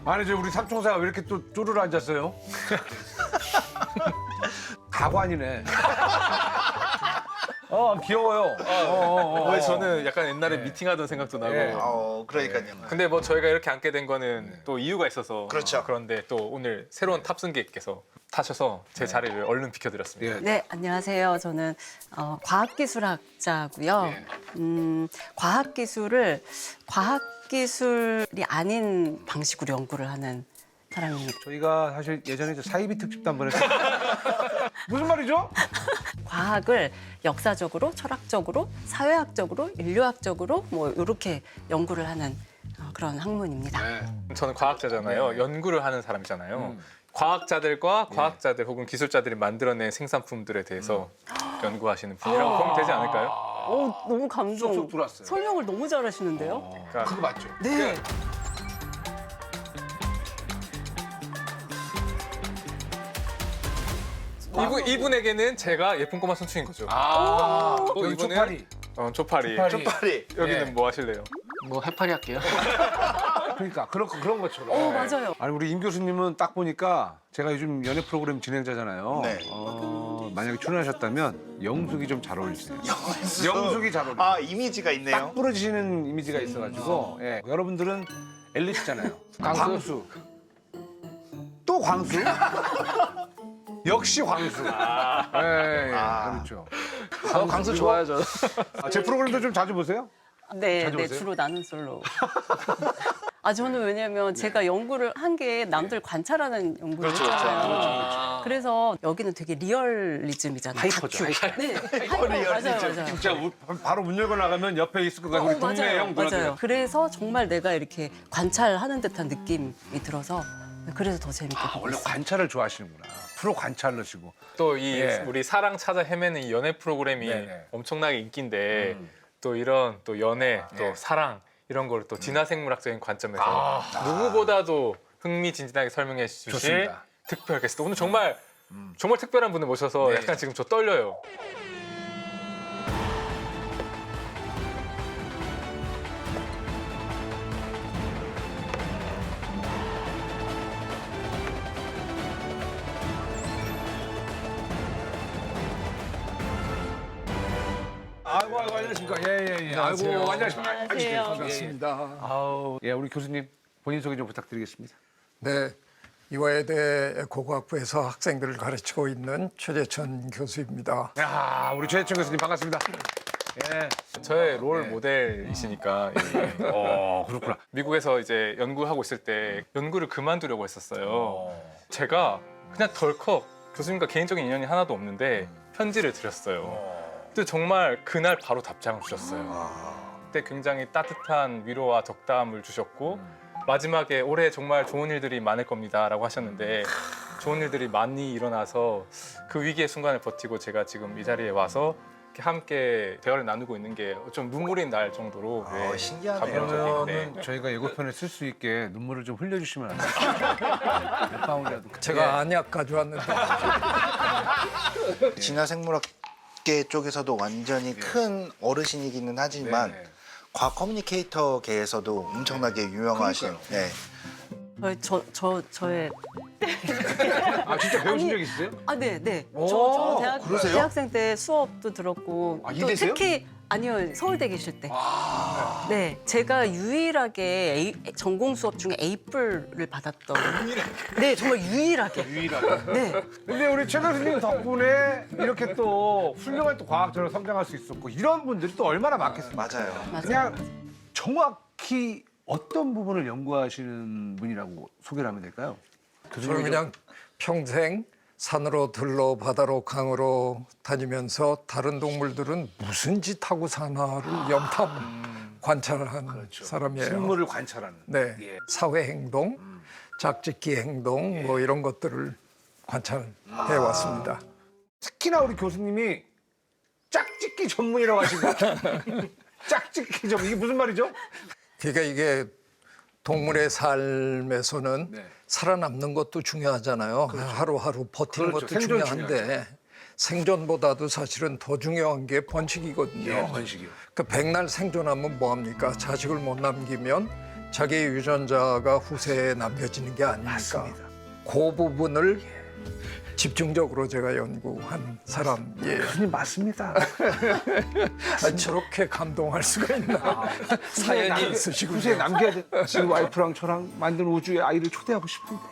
아니 저 우리 삼총사가 왜 이렇게 또 쭈르르 앉았어요? 가관이네. 귀여워요. 왜 저는 약간 옛날에 미팅하던 생각도 나고. 예. 그러니까요. 근데 뭐 저희가 이렇게 앉게 된 거는 또 이유가 있어서. 그렇죠. 그런데 또 오늘 새로운 탑승객께서 타셔서 제 자리를 얼른 비켜드렸습니다. 예. 네, 안녕하세요. 저는 과학기술학자고요. 예. 과학기술이 아닌 방식으로 연구를 하는 사람입니다. 저희가 사실 예전에 저 사이비 특집도 한번 했어요. 무슨 말이죠? 과학을 역사적으로, 철학적으로, 사회학적으로, 인류학적으로 뭐 이렇게 연구를 하는 그런 학문입니다. 저는 과학자잖아요. 연구를 하는 사람이잖아요. 과학자들과 과학자들 혹은 기술자들이 만들어낸 생산품들에 대해서 연구하시는 분이라고 보면 되지 않을까요? 너무 감동. 쏙쏙 들어왔어요. 설명을 너무 잘하시는데요. 그러니까 그거 맞죠? 네. 이분에게는 제가 예쁜 꼬마 손충인 거죠. 또 여기 이분은 초파리. 초파리. 쪽팔이. 여기는 예. 뭐 하실래요? 뭐 해파리 할게요. 그러니까 그런 것처럼. 맞아요. 아니 우리 임 교수님은 딱 보니까 제가 요즘 연애 프로그램 진행자잖아요. 네. 만약에 출연하셨다면 영숙이 좀 잘 어울리세요. 영숙이 잘 어울려요. 아, 이미지가 딱 있네요. 부러지시는 이미지가 있어가지고 예. 여러분들은 엘리트잖아요. 광수. 또 광수? 역시 광수. 예, 그렇죠. 광수 좋아요, 저. 제 프로그램도 좀 자주 보세요? 네, 자주 네, 오세요? 주로 나는 솔로. 저는 왜냐면 제가 연구를 한 게 남들 관찰하는 연구를 했잖아요. 그래서 여기는 되게 리얼리즘이잖아요. 하이퍼죠. 다큐. 네, 하이퍼. 맞아요. 진짜 바로 문 열고 나가면 옆에 있을 것 같은 우리 동네 맞아요. 형 누나들. 맞아요. 그래서 정말 내가 이렇게 관찰하는 듯한 느낌이 들어서 그래서 더 재밌게 보고 원래 있어요. 관찰을 좋아하시는구나. 프로 관찰러시고. 또 이 예. 우리 사랑 찾아 헤매는 이 연애 프로그램이 네네. 엄청나게 인기인데 또 이런 또 연애 또 예. 사랑 이런 걸 또 진화생물학적인 관점에서 누구보다도 흥미진진하게 설명해 주실 좋습니다. 특별 게스트 오늘 정말 정말 특별한 분을 모셔서 네. 약간 지금 저 떨려요. 아이고 안녕하십니까. 예예예. 안녕하세요. 아이고 안녕하십니까. 안녕하세요. 반갑습니다. 아우 예 우리 교수님 본인 소개 좀 부탁드리겠습니다. 네, 이화여대 고고학부에서 학생들을 가르치고 있는 최재천 교수입니다. 야 우리 최혜천 교수님 반갑습니다. 예. 저의 롤 모델이시니까 그렇구나. 미국에서 이제 연구하고 있을 때 연구를 그만두려고 했었어요. 제가 그냥 덜컥 교수님과 개인적인 인연이 하나도 없는데 편지를 드렸어요. 근데 정말 그날 바로 답장을 주셨어요. 그때 굉장히 따뜻한 위로와 덕담을 주셨고 마지막에 올해 정말 좋은 일들이 많을 겁니다라고 하셨는데 좋은 일들이 많이 일어나서 그 위기의 순간을 버티고 제가 지금 이 자리에 와서 이렇게 함께 대화를 나누고 있는 게 좀 눈물이 날 정도로 신기하네요. 감동적인데 그러면 저희가 예고편에 쓸 수 있게 눈물을 좀 흘려주시면 안 돼요? 몇 방울이라도. 제가 안약 가져왔는데 진화생물학계 쪽에서도 완전히 큰 어르신이기는 하지만 네. 과학 커뮤니케이터계에서도 엄청나게 유명하신. 네. 저의 진짜 배우신 적 있으세요? 네. 오, 저 그러세요? 대학생 때 수업도 들었고 또 이대세요? 특히 아니요 서울대 계실 때. 네, 제가 유일하게 전공 수업 중에 A+를 받았던. 네, 정말 유일하게. 네. 근데 우리 최 교수님 덕분에 이렇게 또 훌륭한 또 과학자로 성장할 수 있었고 이런 분들이 또 얼마나 많겠습니까? 맞아요. 그냥 정확히 어떤 부분을 연구하시는 분이라고 소개를 하면 될까요? 저는 그냥 평생 산으로 들로 바다로 강으로 다니면서 다른 동물들은 무슨 짓 하고 사나를 염탐 관찰한 사람이에요. 생물을 관찰하는. 네, 예. 사회 행동, 짝짓기 행동 뭐 이런 것들을 관찰해 왔습니다. 특히나 우리 교수님이 짝짓기 전문이라고 하시고 짝짓기 전문 이게 무슨 말이죠? 그러니까 이게 동물의 삶에서는 네. 살아남는 것도 중요하잖아요. 하루하루 버티는 그렇죠. 것도 생존 중요한데 생존보다도 사실은 더 중요한 게 번식이거든요. 예, 번식이요. 그 백날 생존하면 뭐합니까? 자식을 못 남기면 자기 유전자가 후세에 남겨지는 게 아니니까 그 부분을 집중적으로 제가 연구한 사람이에요. 교수님 맞습니다. 아니, 저렇게 감동할 수가 있나. 사연이 있으시군요. 후세에 남겨야 돼. 지금 와이프랑 저랑 만든 우주에 아이를 초대하고 싶은데.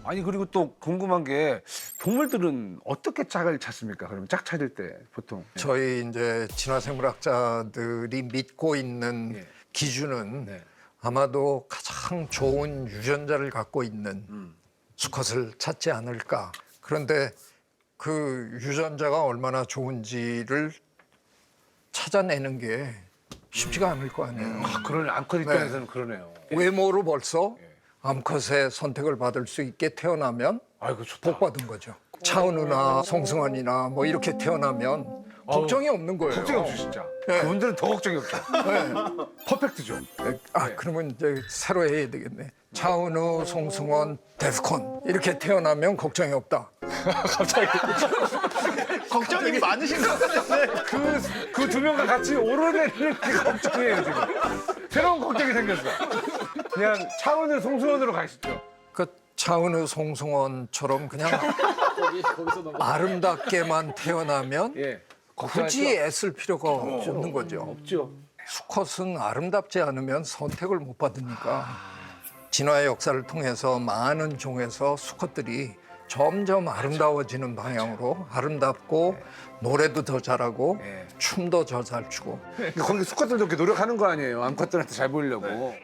아니 그리고 또 궁금한 게 동물들은 어떻게 짝을 찾습니까? 그러면 짝 찾을 때 보통 저희 이제 진화생물학자들이 믿고 있는 예. 기준은 네. 아마도 가장 좋은 유전자를 갖고 있는 수컷을 찾지 않을까. 그런데 그 유전자가 얼마나 좋은지를 찾아내는 게 쉽지가 않을 거 아니에요. 아, 그러네. 암컷 입장에서는 그러네요. 외모로 벌써 암컷의 선택을 받을 수 있게 태어나면 아이고 좋다. 복 받은 거죠. 차은우나 송승헌이나 뭐 이렇게 태어나면 걱정이 없는 거예요. 걱정이 없죠 진짜. 네. 그분들은 더 걱정이 없죠. 네. 퍼펙트죠. 아 그러면 이제 새로 해야 되겠네. 차은우, 송승헌, 데스콘 이렇게 태어나면 걱정이 없다. 갑자기 걱정이 많으신 것 같은데. 그 두 명과 같이 오르내리는 게 걱정이에요 지금. 새로운 걱정이 생겼어. 그냥 차원을 송수원으로 가시죠. 그 차은우, 송승헌처럼 그냥 아름답게만 태어나면 예. 굳이 애쓸 필요가 없는 거죠. 없죠. 수컷은 아름답지 않으면 선택을 못 받으니까 진화의 역사를 통해서 많은 종에서 수컷들이 점점 아름다워지는 방향으로 아름답고 노래도 더 잘하고 네. 춤도 더 잘 추고 거기 수컷들도 이렇게 노력하는 거 아니에요. 암컷들한테 잘 보이려고.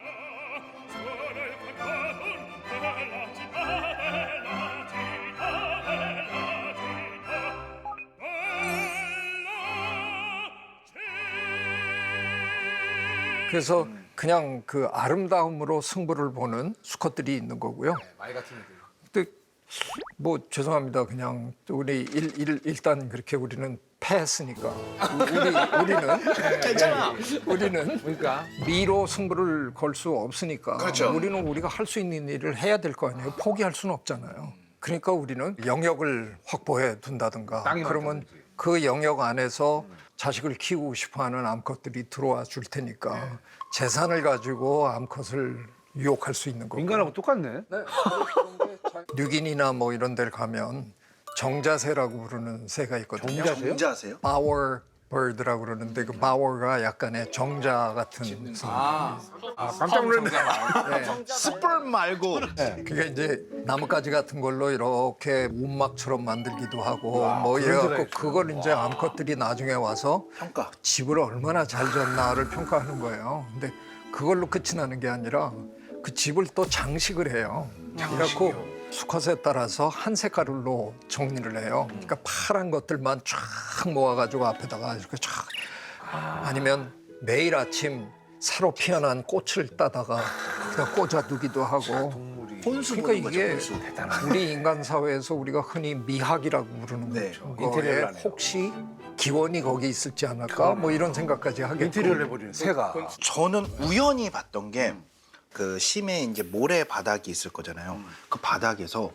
그래서 그냥 그 아름다움으로 승부를 보는 수컷들이 있는 거고요. 말 같은 애들. 근데 뭐 죄송합니다. 그냥 우리 일단 그렇게 우리는 패스니까 우리는 괜찮아. 우리는 그러니까 미로 승부를 걸 수 없으니까 그렇죠. 우리는 우리가 할 수 있는 일을 해야 될 거 아니에요. 포기할 수는 없잖아요. 그러니까 우리는 영역을 확보해 둔다든가 땅이 그러면 많다든지. 그 영역 안에서 자식을 키우고 싶어하는 암컷들이 들어와 줄 테니까 재산을 가지고 암컷을 유혹할 수 있는 거고. 인간하고 똑같네. 뉴기니나 뭐 이런 데를 가면 정자새라고 부르는 새가 있거든요. 정자새요? 문제하세요? 바워 버드라고 그러는데 그 바워가 약간의 정자 같은 새. 깜짝 놀랐네. 스펄 말고. 그게 이제 나뭇가지 같은 걸로 이렇게 움막처럼 만들기도 하고 뭐 그런 데가 이래갖고 있어요. 그걸 이제 암컷들이 나중에 와서 평가. 집을 얼마나 잘 졌나를 평가하는 거예요. 근데 그걸로 끝이 나는 게 아니라 그 집을 또 장식을 해요. 그래갖고 수컷에 따라서 한 색깔로 정리를 해요. 그러니까 파란 것들만 쫙 모아가지고 앞에다가 이렇게 쫙 아니면 매일 아침 새로 피어난 꽃을 따다가 그냥 꽂아두기도 하고 혼수 그러니까 보는 거죠, 이게 혼수. 우리 인간 사회에서 우리가 흔히 미학이라고 부르는 네. 거에 인테리어를 하네요. 혹시 기원이 거기 있을지 않을까 뭐 이런 생각까지 하겠고 인테리어를 해버리는 새가. 저는 우연히 봤던 게 그 심해 이제 모래 바닥이 있을 거잖아요. 그 바닥에서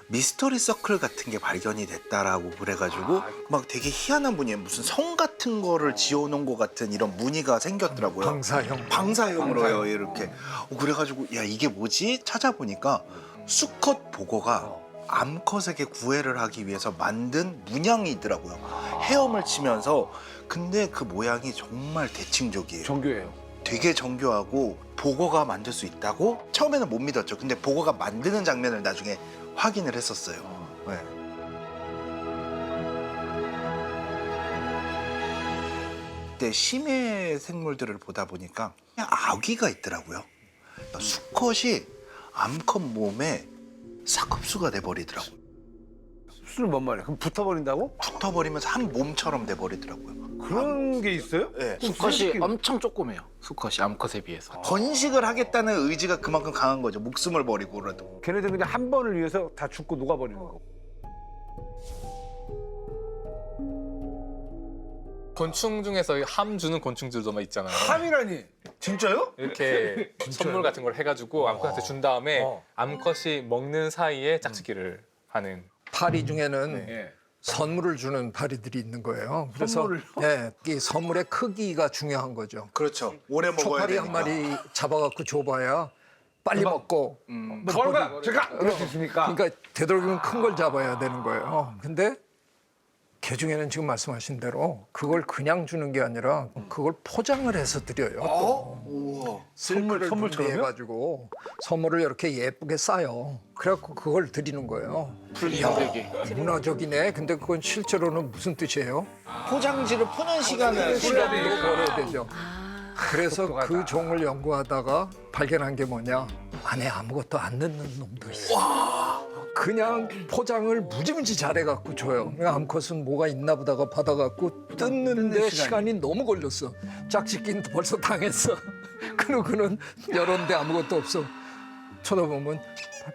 미스터리 서클 같은 게 발견이 됐다라고 그래가지고 막 되게 희한한 무늬에 무슨 성 같은 거를 지어놓은 것 같은 이런 무늬가 생겼더라고요. 방사형. 방사형으로요 이렇게. 그래가지고 야 이게 뭐지? 찾아보니까 수컷 보고가 암컷에게 구애를 하기 위해서 만든 문양이 있더라고요. 헤엄을 치면서. 근데 그 모양이 정말 대칭적이에요. 정교해요. 되게 정교하고 보고가 만들 수 있다고 처음에는 못 믿었죠. 근데 보고가 만드는 장면을 나중에 확인을 했었어요. 네. 그때 심해 생물들을 보다 보니까 그냥 아귀가 있더라고요. 그러니까 수컷이 암컷 몸에 싹 흡수가 돼버리더라고요. 수는 뭔 말이야? 그럼 붙어버린다고? 붙어버리면서 한 몸처럼 돼버리더라고요. 그런 게 있어요? 네. 수컷이 엄청 조그매요. 수컷이 암컷에 비해서. 번식을 하겠다는 의지가 그만큼 강한 거죠. 목숨을 버리고라도. 걔네들 그냥 한 번을 위해서 다 죽고 녹아버리는 거. 곤충 중에서 함 주는 곤충들도 막 있잖아요. 함이라니. 진짜요? 이렇게 선물 같은 걸 해가지고 암컷한테 준 다음에 암컷이 먹는 사이에 짝짓기를 하는. 파리 중에는 예. 선물을 주는 파리들이 있는 거예요. 그래서 네, 이 선물의 크기가 중요한 거죠. 그렇죠. 오래 먹어야 초파리 되니까. 한 마리 잡아갖고 줘봐야 빨리 먹고 뭐가 제가 그럴 수 있으니까. 그러니까 되도록이면 큰 걸 잡아야 되는 거예요. 근데 개중에는 지금 말씀하신 대로 그걸 그냥 주는 게 아니라 그걸 포장을 해서 드려요. 우와. 선물처럼요? 해가지고 선물을 이렇게 예쁘게 싸요. 그래갖고 그걸 드리는 거예요. 풀리게. 문화적이네. 근데 그건 실제로는 무슨 뜻이에요? 포장지를 푸는 시간을 시간도 벌어야 되죠. 그래서 그 종을 연구하다가 발견한 게 뭐냐? 안에 아무것도 안 넣는 놈도 있어. 그냥 포장을 무지무지 잘해갖고 줘요. 암컷은 뭐가 있나 보다가 받아갖고 뜯는데 시간이 너무 걸렸어. 짝짓기는 벌써 당했어. 그는 열었는데 아무것도 없어. 쳐다보면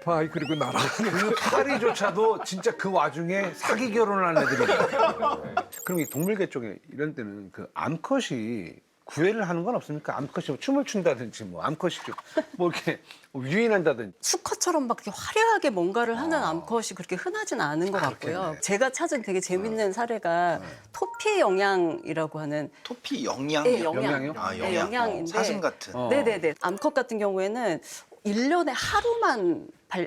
파이 그리고 날아. 그 파리조차도 진짜 그 와중에 사기 결혼을 한 애들이 있어요. 그럼 이 동물계 쪽에 이런 때는 그 암컷이 구애를 하는 건 없습니까? 암컷이 뭐 춤을 춘다든지 뭐 암컷이 뭐 이렇게 유인한다든지. 수컷처럼 막 이렇게 화려하게 뭔가를 하는 암컷이 그렇게 흔하진 않은 것 같고요. 그렇겠네. 제가 찾은 되게 재밌는 사례가 토피 영양이라고 하는 토피 영양. 네, 영양이요? 아, 네, 영양. 영양인데 사슴 같은. 네네네. 암컷 같은 경우에는 1년에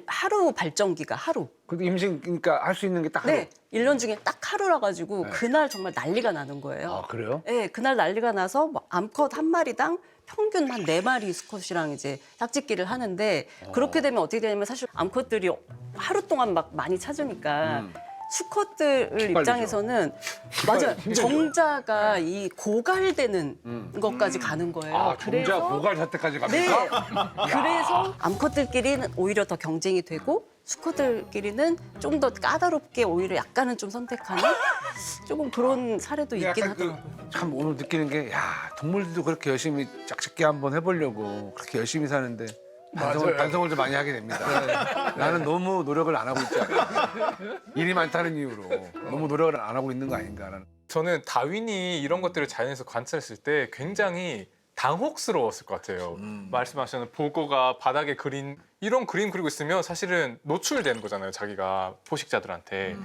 하루 발정기가 하루. 그 임신 그러니까 할 수 있는 게 딱 하루. 네. 1년 중에 딱 하루라 가지고 그날 정말 난리가 나는 거예요. 아 그래요? 네, 그날 난리가 나서 뭐 암컷 한 마리당 평균 한 4마리 수컷이랑 이제 짝짓기를 하는데 그렇게 되면 어떻게 되냐면 사실 암컷들이 하루 동안 막 많이 찾으니까 수컷들 입장에서는 맞아요. 정자가 이 고갈되는 것까지 가는 거예요. 아 종자 고갈 사태까지 네. 갑니까? 그래서 암컷들끼리는 오히려 더 경쟁이 되고 수컷들끼리는 좀 더 까다롭게 오히려 약간은 좀 선택하는 조금 그런 사례도 있긴 약간 하더라고요. 참 오늘 느끼는 게 야 동물들도 그렇게 열심히 짝짓기 한번 해보려고 그렇게 열심히 사는데 반성을 좀 많이 하게 됩니다. 나는 너무 노력을 안 하고 있지 않나. 일이 많다는 이유로 너무 노력을 안 하고 있는 거 아닌가라는. 저는 다윈이 이런 것들을 자연에서 관찰했을 때 굉장히 당혹스러웠을 것 같아요. 말씀하신 보고가 바닥에 그린 이런 그림 그리고 있으면 사실은 노출되는 거잖아요. 자기가 포식자들한테.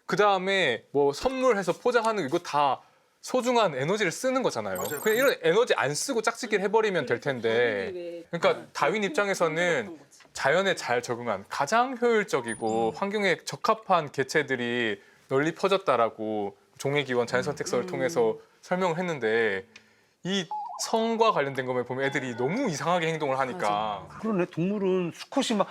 그 다음에 뭐 선물해서 포장하는 거 이거 다 소중한 에너지를 쓰는 거잖아요. 그냥 이런 에너지 안 쓰고 짝짓기를 해버리면 될 텐데. 그러니까 다윈 입장에서는 자연에 잘 적응한 가장 효율적이고 환경에 적합한 개체들이 널리 퍼졌다라고 종의기원 자연선택설을 통해서 설명을 했는데 이 성과 관련된 것만 보면 애들이 너무 이상하게 행동을 하니까 그러네 동물은 수컷이 막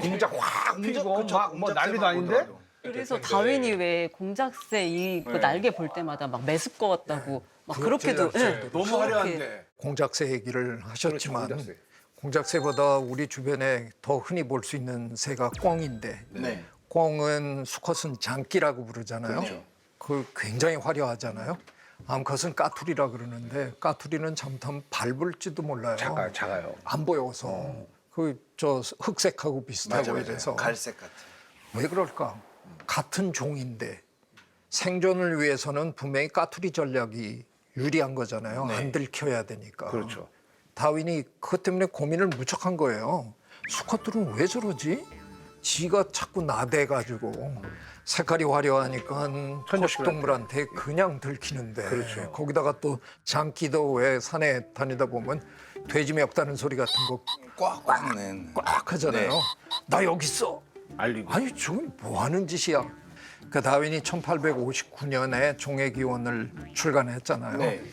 공작 확 피고 막 뭐 난리도 아닌데. 그래서 다윈이 왜 공작새 그 날개 볼 때마다 막 메습 것 같다고 막 그렇게도 너무 화려한데. 공작새 얘기를 하셨지만 공작새. 공작새보다 우리 주변에 더 흔히 볼 수 있는 새가 꿩인데 네. 꿩은 수컷은 장기라고 부르잖아요. 그 굉장히 화려하잖아요. 암컷은 까투리라 그러는데 까투리는 잘못하면 밟을지도 몰라요. 작아요. 안 보여서 그 저 흑색하고 비슷하고 맞아요. 이래서 갈색 같은. 왜 그럴까? 같은 종인데 생존을 위해서는 분명히 까투리 전략이 유리한 거잖아요. 안 들켜야 되니까. 그렇죠. 다윈이 그것 때문에 고민을 무척 한 거예요. 수컷들은 왜 저러지? 지가 자꾸 나대가지고 색깔이 화려하니까 포식동물한테 그냥 들키는데 그렇죠. 거기다가 또 장기도 왜 산에 다니다 보면 돼지 멱다는 소리 같은 거 꽉꽉 낸. 꽉 하잖아요. 네. 나 여기 있어. 알리고. 아니 저건 뭐 하는 짓이야. 그 다윈이 1859년에 종의기원을 출간했잖아요. 네.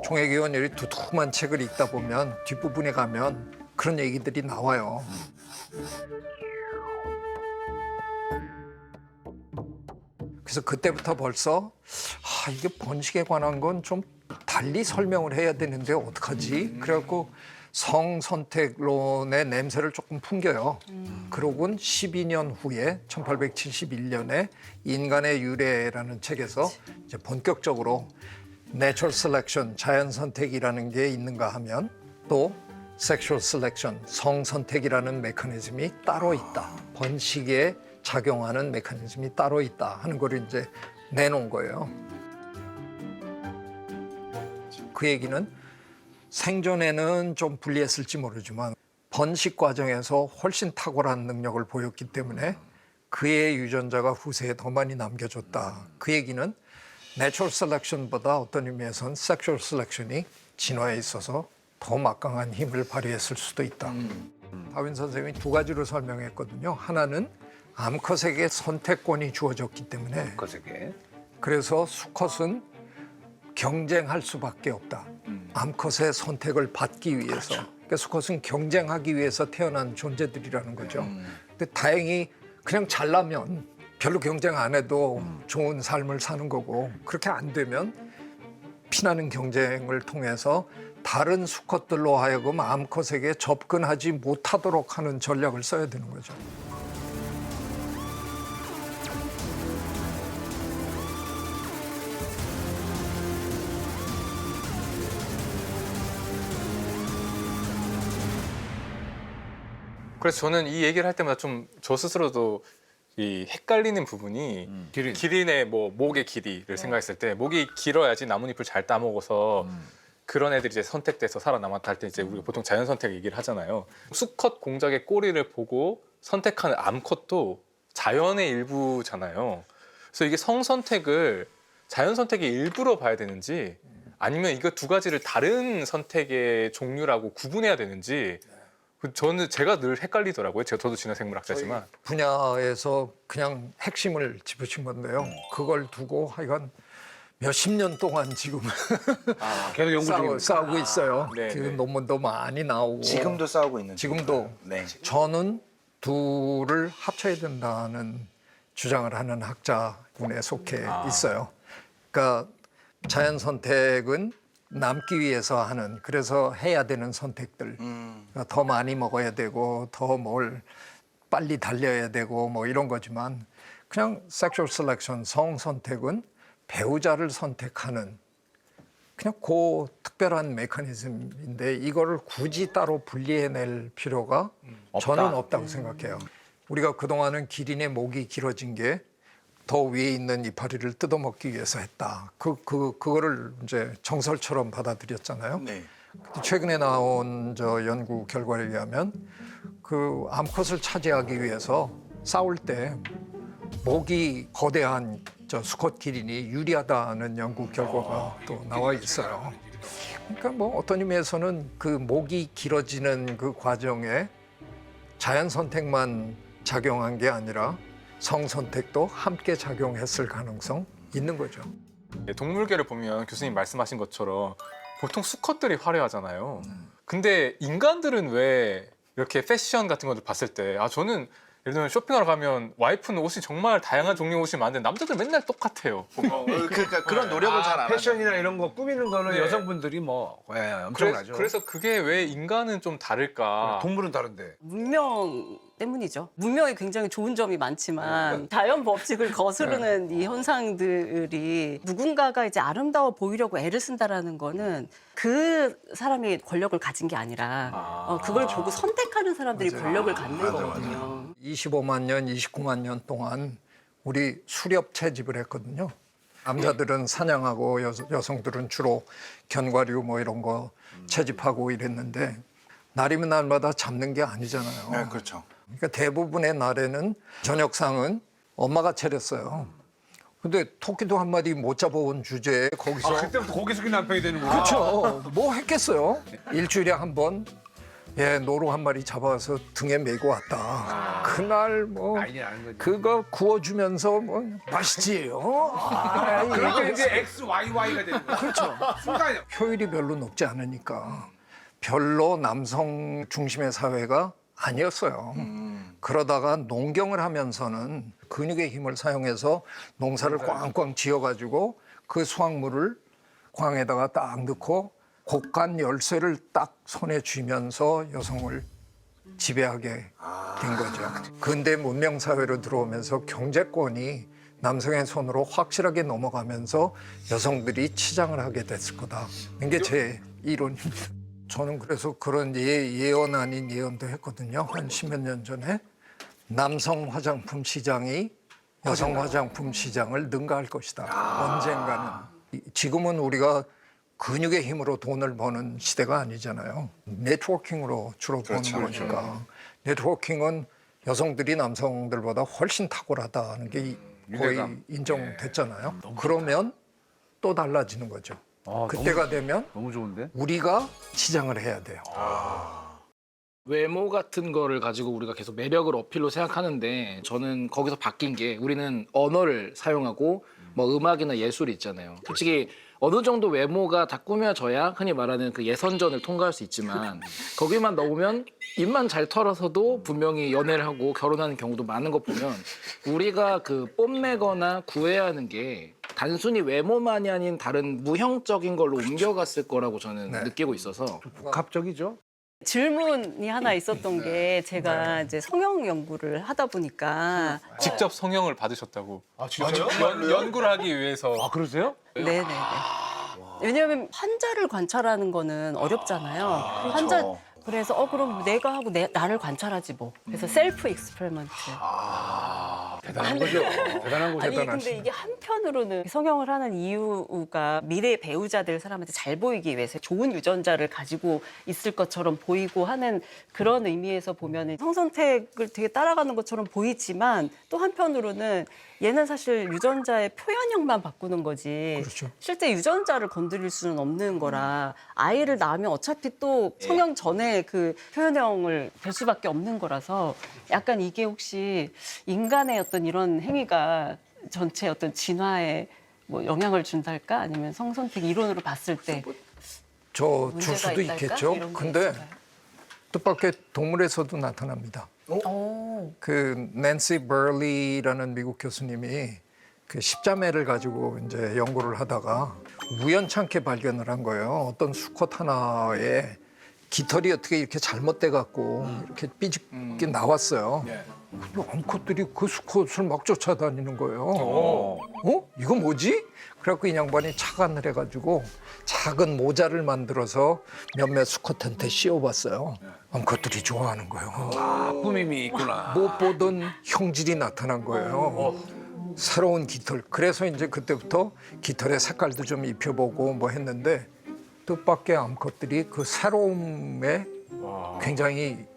종의기원 이 두툼한 책을 읽다 보면 뒷부분에 가면 그런 얘기들이 나와요. 그래서 그때부터 벌써 이게 번식에 관한 건 좀 달리 설명을 해야 되는데 어떡하지? 그래갖고 성선택론의 냄새를 조금 풍겨요. 그러곤 12년 후에 1871년에 인간의 유래라는 책에서 이제 본격적으로 내추럴 셀렉션, 자연 선택이라는 게 있는가 하면 또 섹슈얼 셀렉션, 성선택이라는 메커니즘이 따로 있다. 번식에 작용하는 메커니즘이 따로 있다 하는 걸 이제 내놓은 거예요. 그 얘기는 생존에는 좀 불리했을지 모르지만 번식 과정에서 훨씬 탁월한 능력을 보였기 때문에 그의 유전자가 후세에 더 많이 남겨줬다. 그 얘기는 내추럴 셀렉션보다 어떤 의미에선 섹슈얼 셀렉션이 진화에 있어서 더 막강한 힘을 발휘했을 수도 있다. 다윈 선생님이 두 가지로 설명했거든요. 하나는 암컷에게 선택권이 주어졌기 때문에 암컷에게. 그래서 수컷은 경쟁할 수밖에 없다. 암컷의 선택을 받기 위해서. 그러니까 수컷은 경쟁하기 위해서 태어난 존재들이라는 거죠. 근데 다행히 그냥 잘나면 별로 경쟁 안 해도 좋은 삶을 사는 거고, 그렇게 안 되면 피나는 경쟁을 통해서 다른 수컷들로 하여금 암컷에게 접근하지 못하도록 하는 전략을 써야 되는 거죠. 그래서 저는 이 얘기를 할 때마다 좀 저 스스로도 이 헷갈리는 부분이 기린의 뭐 목의 길이를 생각했을 때 목이 길어야지 나뭇잎을 잘 따먹어서 그런 애들이 이제 선택돼서 살아남았다 할 때 이제 우리가 보통 자연 선택 얘기를 하잖아요. 수컷 공작의 꼬리를 보고 선택하는 암컷도 자연의 일부잖아요. 그래서 이게 성선택을 자연 선택의 일부로 봐야 되는지 아니면 이거 두 가지를 다른 선택의 종류라고 구분해야 되는지 저는 제가 늘 헷갈리더라고요. 저도 진화생물학자지만. 분야에서 그냥 핵심을 짚으신 건데요. 그걸 두고 하여간 몇십 년 동안 지금 계속 연구 중입니다. 싸우고 있어요. 네, 지금 네. 논문도 많이 나오고. 지금도 싸우고 있는 지금도. 네. 저는 둘을 합쳐야 된다는 주장을 하는 학자군에 속해 있어요. 그러니까 자연 선택은 남기 위해서 하는, 그래서 해야 되는 선택들. 그러니까 더 많이 먹어야 되고 더 뭘 빨리 달려야 되고 뭐 이런 거지만, 그냥 섹슈얼 셀렉션, 성 선택은 배우자를 선택하는 그냥 그 특별한 메커니즘인데, 이거를 굳이 따로 분리해낼 필요가 저는 없다고 생각해요. 우리가 그동안은 기린의 목이 길어진 게 더 위에 있는 이파리를 뜯어먹기 위해서 했다. 그거를 이제 정설처럼 받아들였잖아요. 네. 최근에 나온 저 연구 결과에 의하면 그 암컷을 차지하기 위해서 싸울 때 목이 거대한 저 수컷 기린이 유리하다는 연구 결과가 또 나와 있어요. 그러니까 뭐 어떤 의미에서는 그 목이 길어지는 그 과정에 자연 선택만 작용한 게 아니라 성 선택도 함께 작용했을 가능성 있는 거죠. 동물계를 보면 교수님 말씀하신 것처럼 보통 수컷들이 화려하잖아요. 근데 인간들은 왜 이렇게 패션 같은 것들 봤을 때 저는 예를 들면 쇼핑하러 가면 와이프는 옷이 정말 다양한 종류의 옷이 많은데 남자들 맨날 똑같아요. 그러니까 그런 노력을 잘 안 하죠. 패션이나 이런 거 꾸미는 거는 네. 여성분들이 뭐 엄청나죠. 그래서 그게 왜 인간은 좀 다를까? 동물은 다른데. 문명 때문이죠. 문명에 굉장히 좋은 점이 많지만 자연 법칙을 거스르는 이 현상들이 누군가가 이제 아름다워 보이려고 애를 쓴다라는 거는 그 사람이 권력을 가진 게 아니라 그걸 보고 선택하는 사람들이 권력을 갖는 거거든요. 25만 년, 29만 년 동안 우리 수렵 채집을 했거든요. 남자들은 사냥하고 여성들은 주로 견과류 뭐 이런 거 채집하고 이랬는데, 날이면 날마다 잡는 게 아니잖아요. 네, 그렇죠. 그러니까 대부분의 날에는 저녁상은 엄마가 차렸어요. 근데 토끼도 한 마디 못 잡아온 주제에 거기서 그때부터 고기 숙인 남편이 되는 거야. 그렇죠. 뭐 했겠어요. 일주일에 한 번 노루 한 마리 잡아서 등에 메고 왔다. 그날 뭐 난리 나는 거지. 그거 구워주면서 뭐 맛있지. 그러니까 이제 XYY가 되는 거야. 그렇죠. 순간이야. 효율이 별로 높지 않으니까 별로 남성 중심의 사회가 아니었어요. 그러다가 농경을 하면서는 근육의 힘을 사용해서 농사를 꽝꽝 지어가지고 그 수확물을 광에다가 딱 넣고 곡간 열쇠를 딱 손에 쥐면서 여성을 지배하게 된 거죠. 근대 문명 사회로 들어오면서 경제권이 남성의 손으로 확실하게 넘어가면서 여성들이 치장을 하게 됐을 거다. 이게 제 이론입니다. 저는 그래서 그런 예언 아닌 예언도 했거든요. 한 십몇 년 전에 남성 화장품 시장이 여성 화장품 시장을 능가할 것이다. 언젠가는. 지금은 우리가 근육의 힘으로 돈을 버는 시대가 아니잖아요. 네트워킹으로 주로 버는 거니까. 네트워킹은 여성들이 남성들보다 훨씬 탁월하다는 게 거의 유대감. 인정됐잖아요. 그러면 또 달라지는 거죠. 그때가 되면 너무 좋은데? 우리가 치장을 해야 돼요. 외모 같은 거를 가지고 우리가 계속 매력을 어필로 생각하는데 저는 거기서 바뀐 게 우리는 언어를 사용하고 뭐 음악이나 예술이 있잖아요. 솔직히 어느 정도 외모가 다 꾸며져야 흔히 말하는 그 예선전을 통과할 수 있지만 거기만 넣으면 입만 잘 털어서도 분명히 연애를 하고 결혼하는 경우도 많은 거 보면 우리가 그 뽐내거나 구애해야 하는 게 단순히 외모만이 아닌 다른 무형적인 걸로 옮겨갔을 거라고 저는 느끼고 있어서 복합적이죠. 질문이 하나 있었던 게 제가 이제 성형 연구를 하다 보니까 직접 성형을 받으셨다고. 아 진짜요? 연구를 하기 위해서. 아 그러세요? 네네네. 왜냐하면 환자를 관찰하는 거는 어렵잖아요. 환자 그래서 그럼 내가 하고 나를 관찰하지 뭐. 그래서 셀프 익스페리먼트. 대단한 거죠. 대단한 거죠. 아니 근데 이게 한편으로는 성형을 하는 이유가 미래의 배우자들 사람한테 잘 보이기 위해서 좋은 유전자를 가지고 있을 것처럼 보이고 하는 그런 의미에서 보면 성선택을 되게 따라가는 것처럼 보이지만 또 한편으로는 얘는 사실 유전자의 표현형만 바꾸는 거지 그렇죠. 실제 유전자를 건드릴 수는 없는 거라 아이를 낳으면 어차피 또 성형 전에 그 표현형을 될 수밖에 없는 거라서 약간 이게 혹시 인간의 어떤 이런 행위가 전체 어떤 진화에 뭐 영향을 준달까 아니면 성선택 이론으로 봤을 때 저 줄 문제가 수도 있달까? 있겠죠. 이런 게 근데 있을까요? 뜻밖의 동물에서도 나타납니다. 그 낸시 버리라는 미국 교수님이 그 십자매를 가지고 이제 연구를 하다가 우연찮게 발견을 한 거예요. 어떤 수컷 하나에 깃털이 어떻게 이렇게 잘못돼 갖고 이렇게 삐죽게 나왔어요. 암컷들이 그 수컷을 막 쫓아다니는 거예요. 이거 뭐지? 그래갖고 이 양반이 착안을 해가지고 작은 모자를 만들어서 몇몇 수컷한테 씌워봤어요. 암컷들이 좋아하는 거예요. 아, 꾸밈이 있구나. 못 보던 형질이 나타난 거예요. 새로운 깃털. 그래서 이제 그때부터 깃털의 색깔도 좀 입혀보고 뭐 했는데 뜻밖의 암컷들이 그 새로움에 굉장히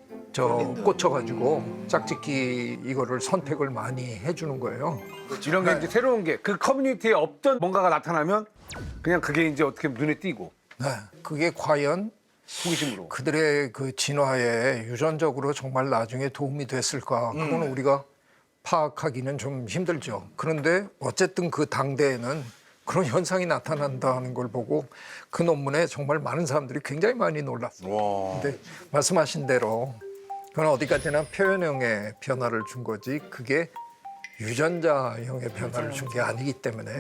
꽂혀가지고 짝짓기 이거를 선택을 많이 해주는 거예요. 이런 게 이제 새로운 게 그 커뮤니티에 없던 뭔가가 나타나면 그냥 그게 이제 어떻게 눈에 띄고 네, 그게 과연 호기심으로. 그들의 그 진화에 유전적으로 정말 나중에 도움이 됐을까? 그거는 우리가 파악하기는 좀 힘들죠. 그런데 어쨌든 그 당대에는 그런 현상이 나타난다는 걸 보고 그 논문에 정말 많은 사람들이 굉장히 많이 놀랐어요. 근데 말씀하신 대로 그건 어디까지나 표현형의 변화를 준 거지 그게 유전자형의 변화를 준 게 아니기 때문에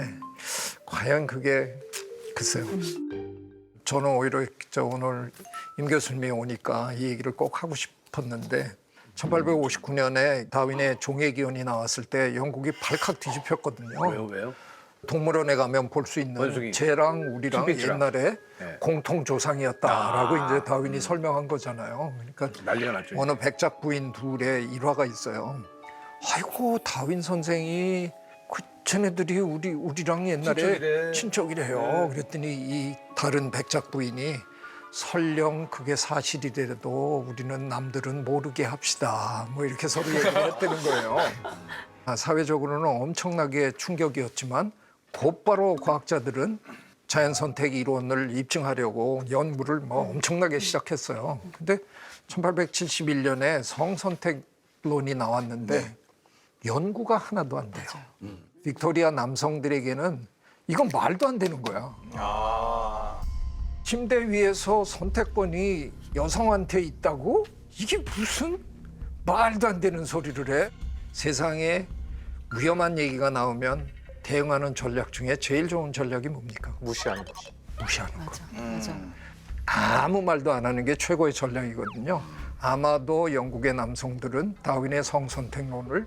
과연 그게 글쎄요. 저는 오히려 오늘 임 교수님이 오니까 이 얘기를 꼭 하고 싶었는데 1859년에 다윈의 종의기원이 나왔을 때 영국이 발칵 뒤집혔거든요. 왜요? 동물원에 가면 볼 수 있는 원숭이. 쟤랑 우리랑 침팬지랑. 옛날에 네. 공통 조상이었다라고 이제 다윈이 설명한 거잖아요. 그러니까 난리가 났죠. 어느 백작 부인 둘의 일화가 있어요. 아이고 다윈 선생이 그 쟤네들이 우리랑 옛날에 친척이래요. 그랬더니 이 다른 백작 부인이 설령 그게 사실이라도 우리는 남들은 모르게 합시다. 뭐 이렇게 서로 얘기를 했다는 거예요. 사회적으로는 엄청나게 충격이었지만 곧바로 과학자들은 자연 선택 이론을 입증하려고 연구를 뭐 엄청나게 시작했어요. 근데 1871년에 성선택론이 나왔는데 연구가 하나도 안 돼요. 빅토리아 남성들에게는 이건 말도 안 되는 거야. 침대 위에서 선택권이 여성한테 있다고? 이게 무슨 말도 안 되는 소리를 해? 세상에 위험한 얘기가 나오면 대응하는 전략 중에 제일 좋은 전략이 뭡니까? 무시하는 것이. 무시하는 거. 맞아. 아무 말도 안 하는 게 최고의 전략이거든요. 아마도 영국의 남성들은 다윈의 성선택론을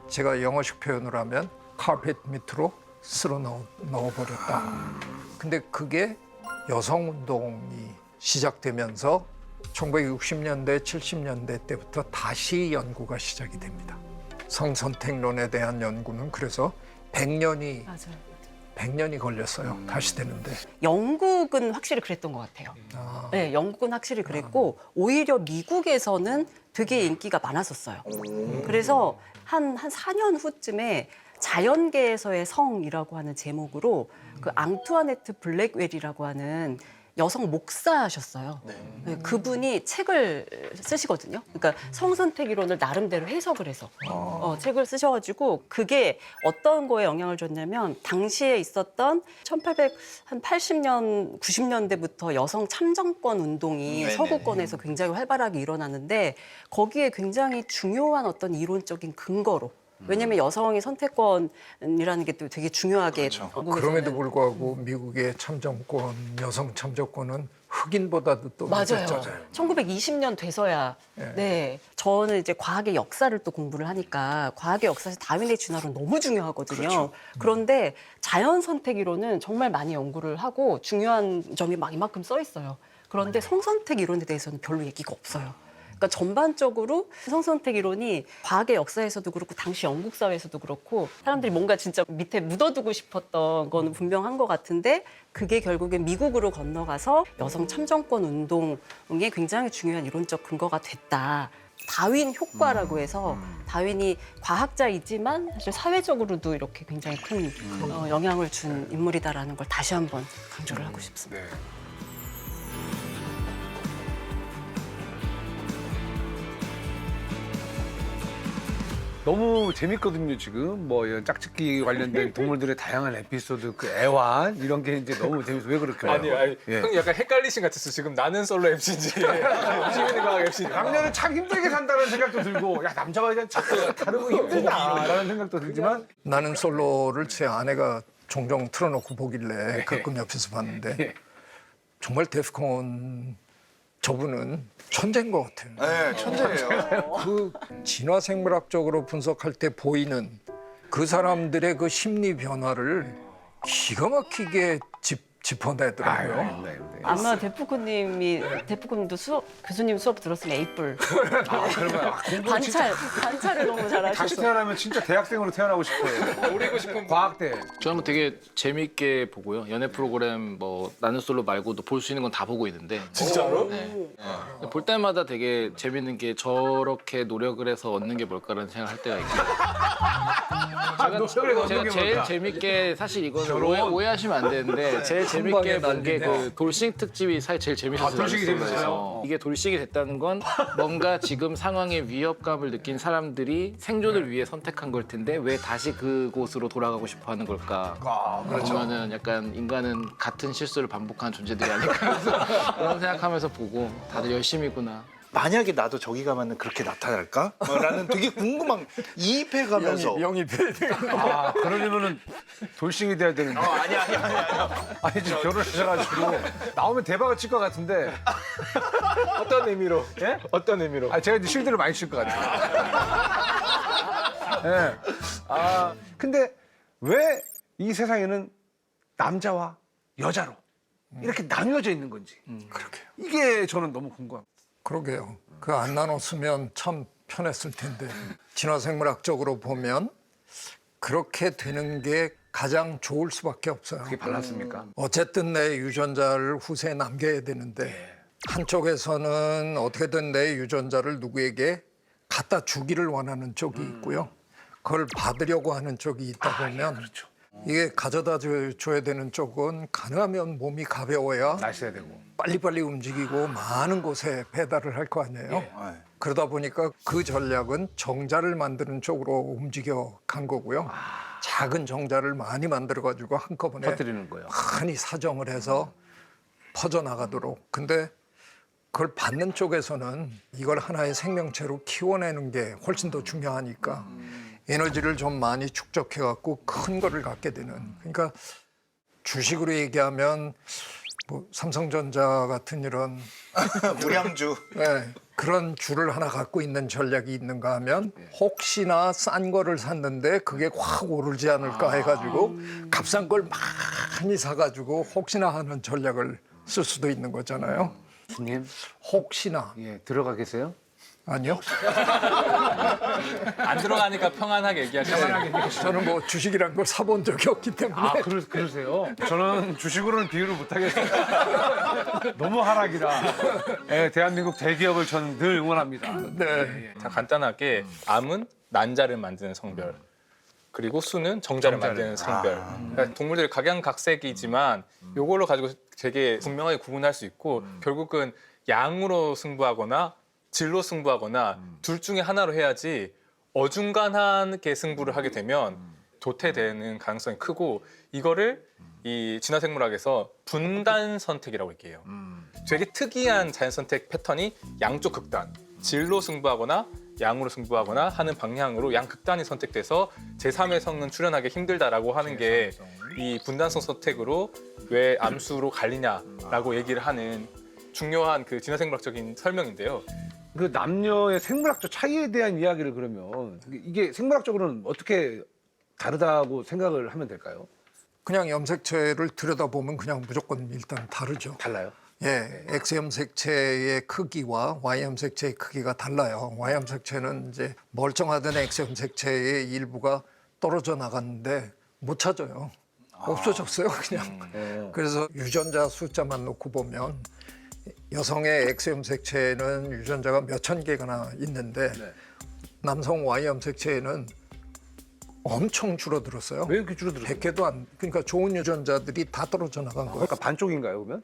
제가 영어식 표현을 하면 카펫 밑으로 쓸어 넣어버렸다. 근데 그게 여성운동이 시작되면서 1960년대, 70년대 때부터 다시 연구가 시작이 됩니다. 성선택론에 대한 연구는 그래서 100년이 맞아요. 100년이 걸렸어요. 다시 되는데. 영국은 확실히 그랬던 것 같아요. 아, 네, 영국은 확실히 그랬고 오히려 미국에서는 되게 인기가 많았었어요. 그래서 한 4년 후쯤에 자연계에서의 성이라고 하는 제목으로 그 앙투아네트 블랙웰이라고 하는 여성 목사셨어요. 네, 그분이 책을 쓰시거든요. 그러니까 성선택 이론을 나름대로 해석을 해서 책을 쓰셔가지고 그게 어떤 거에 영향을 줬냐면 당시에 있었던 1880년, 90년대부터 여성 참정권 운동이 네네네. 서구권에서 굉장히 활발하게 일어나는데 거기에 굉장히 중요한 어떤 이론적인 근거로 왜냐하면 여성의 선택권이라는 게 또 되게 중요하게 그렇죠. 영국에서는 그럼에도 불구하고 미국의 참정권, 여성 참정권은 흑인보다도 또 맞아요. 높았잖아요. 1920년 돼서야. 네. 저는 이제 과학의 역사를 또 공부를 하니까 과학의 역사에서 다윈의 진화론 너무 중요하거든요. 그런데 자연 선택 이론은 정말 많이 연구를 하고 중요한 점이 막 이만큼 써 있어요. 그런데 성선택 이론에 대해서는 별로 얘기가 없어요. 그러니까 전반적으로 성선택 이론이 과학의 역사에서도 그렇고 당시 영국 사회에서도 그렇고 사람들이 뭔가 진짜 밑에 묻어두고 싶었던 거는 분명한 것 같은데 그게 결국엔 미국으로 건너가서 여성 참정권 운동에 굉장히 중요한 이론적 근거가 됐다. 다윈 효과라고 해서 다윈이 과학자이지만 사실 사회적으로도 이렇게 굉장히 큰 영향을 준 인물이다라는 걸 다시 한번 강조를 하고 싶습니다. 네. 너무 재밌거든요 지금 뭐 이런 짝짓기 관련된 동물들의 다양한 에피소드 그 애완 이런 게 이제 너무 재밌어. 왜 그렇게 아니, 예. 형이 약간 헷갈리신 것 같았어. 지금 나는 솔로 MC인지 시민의 과학 MC인지. 남녀는 참 힘들게 산다는 생각도 들고 야 남자와 여자 참 다르고 힘들다라는 생각도 들지만 나는 솔로를 제 아내가 종종 틀어놓고 보길래 가끔 옆에서 봤는데 정말 데프콘 저분은 천재인 것 같아요. 네, 천재예요. 그 진화생물학적으로 분석할 때 보이는 그 사람들의 그 심리 변화를 기가 막히게 짚어내더라고요. 네. 아마 데프콘님도 교수님 수업 들었으면 A뿔. 공부 진짜 관찰을 너무 다시 잘하셔서. 태어나면 진짜 대학생으로 태어나고 싶어요. 노리고 싶은 과학대. 저는 되게 재밌게 보고요. 연애 프로그램 뭐 나는 솔로 말고도 볼 수 있는 건 다 보고 있는데 진짜로? 볼 때마다 되게 재밌는 게 저렇게 노력을 해서 얻는 게 뭘까라는 생각을 할 때가 있고 노력을 얻는 제가 게 제일 뭘까? 재밌게 사실 이거는 오해하시면 안 되는데 제일 재밌게 본 게 그 돌싱 특집이 사실 제일 재밌었어요. 돌싱이 나는 솔로에서. 재밌어요? 이게 돌싱이 됐다는 건 뭔가 지금 상황에 위협감을 느낀 사람들이 생존을 위해 선택한 걸 텐데 왜 다시 그곳으로 돌아가고 싶어 하는 걸까? 그러면은 약간 인간은 같은 실수를 반복하는 존재들이 아닐까 그런 생각하면서 보고 다들 열심히구나. 만약에 나도 저기 가면은 그렇게 나타날까? 라는 되게 궁금한 이입해가면서. 영입해. 아 그러려면은 돌싱이 돼야 되는데. 아니 지금 결혼하셔가지고 나오면 대박을 칠 것 같은데. 어떤 의미로? 예? 어떤 의미로? 아 제가 이제 실드를 많이 칠 것 같아요. 예. 아 근데 왜 이 세상에는 남자와 여자로 이렇게 나뉘어져 있는 건지. 그렇게요. 이게 저는 너무 궁금합니다. 그러게요. 그 안 나눴으면 참 편했을 텐데 진화생물학적으로 보면 그렇게 되는 게 가장 좋을 수밖에 없어요. 그게 발랐습니까? 어쨌든 내 유전자를 후세에 남겨야 되는데 한쪽에서는 어떻게든 내 유전자를 누구에게 갖다 주기를 원하는 쪽이 있고요. 그걸 받으려고 하는 쪽이 있다 보면 이게 가져다 줘야 되는 쪽은 가능하면 몸이 가벼워야 나셔야 되고. 빨리빨리 움직이고 많은 곳에 배달을 할 거 아니에요. 네. 그러다 보니까 그 전략은 정자를 만드는 쪽으로 움직여 간 거고요. 작은 정자를 많이 만들어가지고 한꺼번에 터뜨리는 거예요. 많이 사정을 해서 퍼져나가도록. 근데 그걸 받는 쪽에서는 이걸 하나의 생명체로 키워내는 게 훨씬 더 중요하니까 에너지를 좀 많이 축적해갖고 큰 거를 갖게 되는. 그러니까 주식으로 얘기하면 뭐 삼성전자 같은 이런 무량주. 그런 주를 하나 갖고 있는 전략이 있는가 하면 혹시나 싼 거를 샀는데 그게 확 오르지 않을까 해가지고 값싼 걸 많이 사가지고 혹시나 하는 전략을 쓸 수도 있는 거잖아요. 님 혹시나. 예 들어가 계세요? 아니요. 안 들어가니까 평안하게 얘기하시네요. 저는 뭐 주식이란 걸 사본 적이 없기 때문에. 아, 그러세요? 저는 주식으로는 비유를 못하겠어요. 너무 하락이라. 예, 대한민국 대기업을 저는 늘 응원합니다. 네. 자, 간단하게 암은 난자를 만드는 성별, 그리고 수는 정자를 만드는 성별. 그러니까 동물들이 각양각색이지만 요걸로 가지고 되게 분명하게 구분할 수 있고 결국은 양으로 승부하거나 질로 승부하거나 둘 중에 하나로 해야지 어중간하게 승부를 하게 되면 도태되는 가능성이 크고 이거를 이 진화생물학에서 분단 선택이라고 얘기해요. 되게 특이한 자연 선택 패턴이 양쪽 극단, 질로 승부하거나 양으로 승부하거나 하는 방향으로 양극단이 선택돼서 제3의 성은 출현하기 힘들다라고 하는 게 이 분단성 선택으로 왜 암수로 갈리냐라고 얘기를 하는 중요한 그 진화생물학적인 설명인데요. 그 남녀의 생물학적 차이에 대한 이야기를 그러면 이게 생물학적으로는 어떻게 다르다고 생각을 하면 될까요? 그냥 염색체를 들여다보면 그냥 무조건 일단 다르죠. 달라요? 예, X 염색체의 크기와 Y 염색체의 크기가 달라요. Y 염색체는 이제 멀쩡하던 X 염색체의 일부가 떨어져 나갔는데 못 찾아요. 없어졌어요, 그냥. 그래서 유전자 숫자만 놓고 보면 여성의 X 염색체는 유전자가 몇천 개가나 있는데 남성 Y 염색체에는 엄청 줄어들었어요. 왜 이렇게 줄어들었어요? 100개도 안, 그러니까 좋은 유전자들이 다 떨어져 나간 거예요. 그러니까 반쪽인가요, 그러면?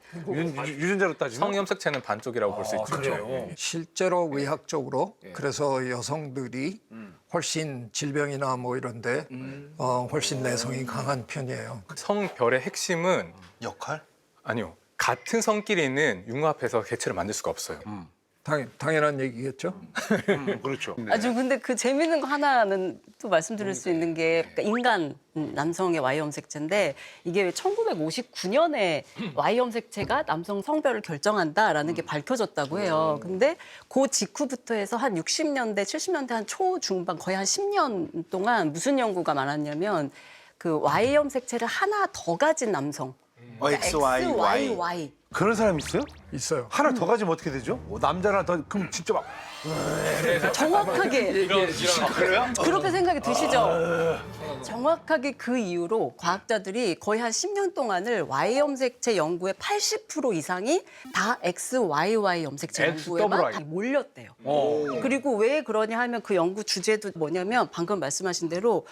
유전자로 따지면? 성염색체는 반쪽이라고 볼 수 있죠. 그래요? 실제로 의학적으로 그래서 여성들이 훨씬 질병이나 뭐 이런데 훨씬 내성이 강한 편이에요. 성별의 핵심은 역할? 아니요. 같은 성끼리는 융합해서 개체를 만들 수가 없어요. 당연한 얘기겠죠. 그렇죠. 아주 근데 그 재밌는 거 하나는 또 말씀드릴 수 있는 게 그러니까 인간 남성의 Y 염색체인데 이게 1959년에 Y 염색체가 남성 성별을 결정한다라는 게 밝혀졌다고 해요. 근데 그 직후부터 해서 한 60년대, 70년대 한 초중반 거의 한 10년 동안 무슨 연구가 많았냐면 그 Y 염색체를 하나 더 가진 남성. X, Y, Y. Y. 그런 사람 있어요? 있어요. 하나 더 가지면 어떻게 되죠? 남자나 더, 그럼 진짜 막. 정확하게 그렇게 생각이 드시죠? 정확하게 그 이후로 과학자들이 거의 한 10년 동안을 Y 염색체 연구의 80% 이상이 다 XYY 염색체 연구에만 XYY. 다 몰렸대요. 그리고 왜 그러냐 하면 그 연구 주제도 뭐냐면 방금 말씀하신 대로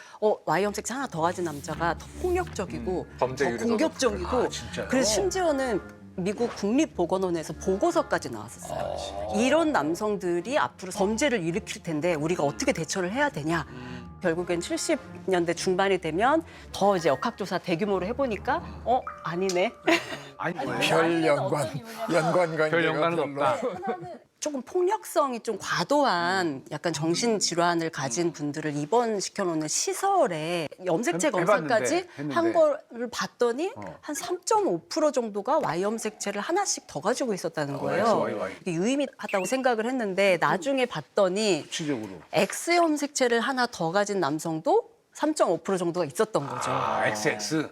Y 염색체 하나 더 가진 남자가 더 폭력적이고 범죄율이 더 공격적이고 그래서 심지어는 미국 국립보건원에서 보고서까지 나왔었어요. 이런 남성들이 앞으로 범죄를 일으킬 텐데 우리가 어떻게 대처를 해야 되냐. 결국엔 70년대 중반이 되면 더 이제 역학조사 대규모로 해보니까 아니네. 아니, 별 연관관계가 별 연관은 별로. 없다. 조금 폭력성이 좀 과도한 약간 정신질환을 가진 분들을 입원시켜놓는 시설에 염색체 검사까지 했는데. 한 거를 봤더니 한 3.5% 정도가 Y 염색체를 하나씩 더 가지고 있었다는 거예요. XYY. 이게 유의미하다고 생각을 했는데 나중에 봤더니 수치적으로. X 염색체를 하나 더 가진 남성도 3.5% 정도가 있었던 거죠. XX.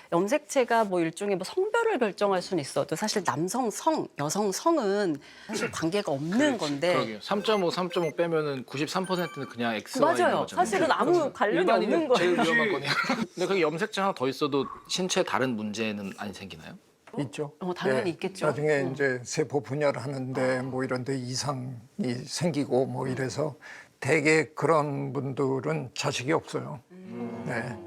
염색체가 뭐 일종의 뭐 성별을 결정할 수는 있어도 사실 남성 성, 여성 성은 사실 관계가 없는 건데 그러게요. 3.5, 3.5 빼면은 93%는 그냥 XY인 맞아요. 거잖아요. 사실은 아무 관련이 없는 일반인은 제일 거예요. 위험한 거네요. 근데 거기 염색체 하나 더 있어도 신체 다른 문제는 안 생기나요? 있죠. 당연히 있겠죠. 나중에 이제 세포 분열하는데 뭐 이런데 이상이 생기고 뭐 이래서 대개 그런 분들은 자식이 없어요. 네.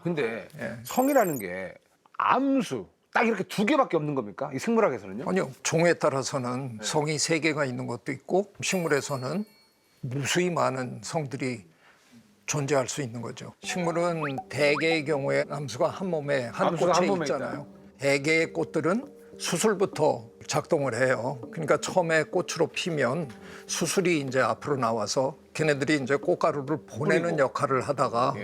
근데 성이라는 게 암수 딱 이렇게 두 개밖에 없는 겁니까? 이 생물학에서는요? 아니요. 종에 따라서는 성이 3개가 있는 것도 있고 식물에서는 무수히 많은 성들이 존재할 수 있는 거죠. 식물은 대개의 경우에 암수가 한 몸에 한 암수가 꽃에 한 몸에 있잖아요. 대개의 꽃들은 수술부터 작동을 해요. 그러니까 처음에 꽃으로 피면 수술이 이제 앞으로 나와서 걔네들이 이제 꽃가루를 보내는 역할을 하다가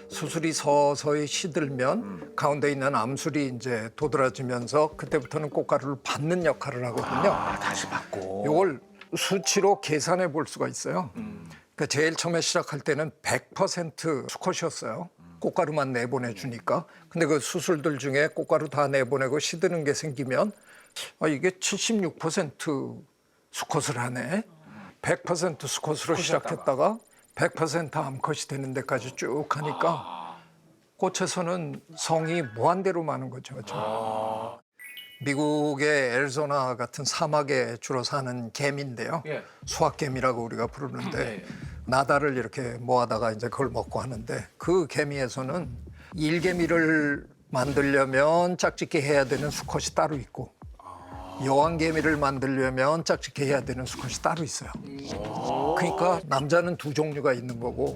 수술이 서서히 시들면 가운데 있는 암술이 이제 도드라지면서 그때부터는 꽃가루를 받는 역할을 하거든요. 다시 받고. 이걸 수치로 계산해 볼 수가 있어요. 그러니까 제일 처음에 시작할 때는 100% 수컷이었어요. 꽃가루만 내보내 주니까. 근데 그 수술들 중에 꽃가루 다 내보내고 시드는 게 생기면 이게 76% 수컷을 하네. 100% 수컷으로 시작했다가 100% 암컷이 되는 데까지 쭉 가니까 꽃에서는 성이 무한대로 많은 거죠. 미국의 애리조나 같은 사막에 주로 사는 개미인데요. 수학개미라고 우리가 부르는데 나다를 이렇게 모아다가 이제 그걸 먹고 하는데 그 개미에서는 일개미를 만들려면 짝짓기 해야 되는 수컷이 따로 있고 여왕개미를 만들려면 짝짓기 해야 되는 수컷이 따로 있어요. 그러니까 남자는 2종류가 있는 거고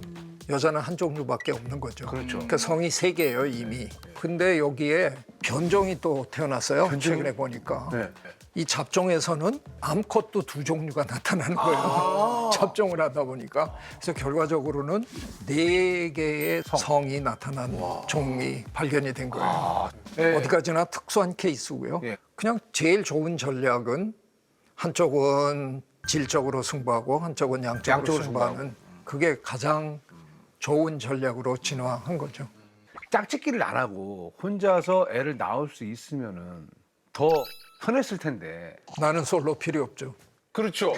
여자는 1종류밖에 없는 거죠. 그러니까 성이 3개예요 이미. 근데 여기에 변종이 또 태어났어요. 최근에 보니까. 이 잡종에서는 암컷도 2종류가 나타나는 거예요. 잡종을 하다 보니까. 그래서 결과적으로는 4개의 성이 나타난 종이 발견이 된 거예요. 어디까지나 특수한 케이스고요. 그냥 제일 좋은 전략은 한쪽은 질적으로 승부하고 한쪽은 양적으로 승부하는 그게 가장 좋은 전략으로 진화한 거죠. 짝짓기를 안 하고 혼자서 애를 낳을 수 있으면은 더 편했을 텐데. 나는 솔로 필요 없죠. 그렇죠.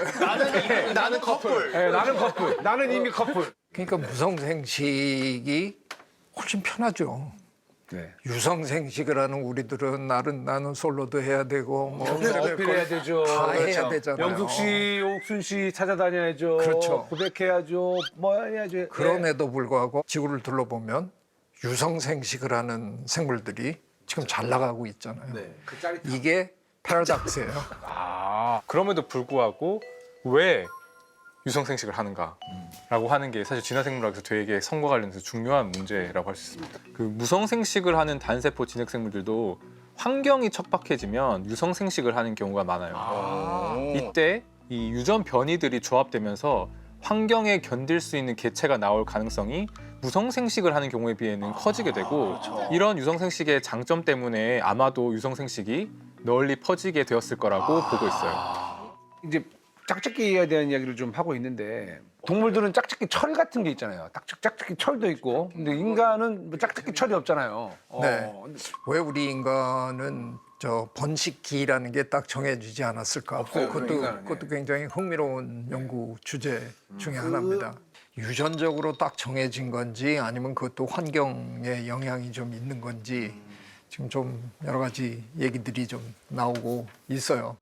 나는 커플. 네, 나는 커플. 나는 이미 커플. 그러니까 무성생식이 훨씬 편하죠. 네. 유성생식을 하는 우리들은 나는 솔로도 해야 되고 뭐 어필해야 되죠. 다 해야 되잖아요. 영숙 씨, 옥순 씨 찾아다녀야죠. 그렇죠. 고백해야죠. 뭐 해야죠. 그럼에도 불구하고 지구를 둘러보면 유성생식을 하는 생물들이 지금 잘 나가고 있잖아요. 그 짜릿함. 이게 패러닥스예요. 그럼에도 불구하고 왜 유성생식을 하는가라고 하는 게 사실 진화생물학에서 되게 성과 관련해서 중요한 문제라고 할 수 있습니다. 그 무성생식을 하는 단세포 진흙생물들도 환경이 척박해지면 유성생식을 하는 경우가 많아요. 이때 이 유전 변이들이 조합되면서 환경에 견딜 수 있는 개체가 나올 가능성이 무성생식을 하는 경우에 비해는 커지게 되고 이런 유성생식의 장점 때문에 아마도 유성생식이 널리 퍼지게 되었을 거라고 보고 있어요. 이제 짝짓기에 대한 이야기를 좀 하고 있는데 동물들은 짝짓기 철 같은 게 있잖아요. 짝짓기 철도 있고 근데 인간은 뭐 짝짓기 철이 없잖아요. 네. 왜 우리 인간은 저 번식기라는 게 딱 정해지지 않았을까? 없어요, 그것도 인간은. 그것도 굉장히 흥미로운 연구 주제 중에 하나입니다. 유전적으로 딱 정해진 건지 아니면 그것도 환경에 영향이 좀 있는 건지 지금 좀 여러 가지 얘기들이 좀 나오고 있어요.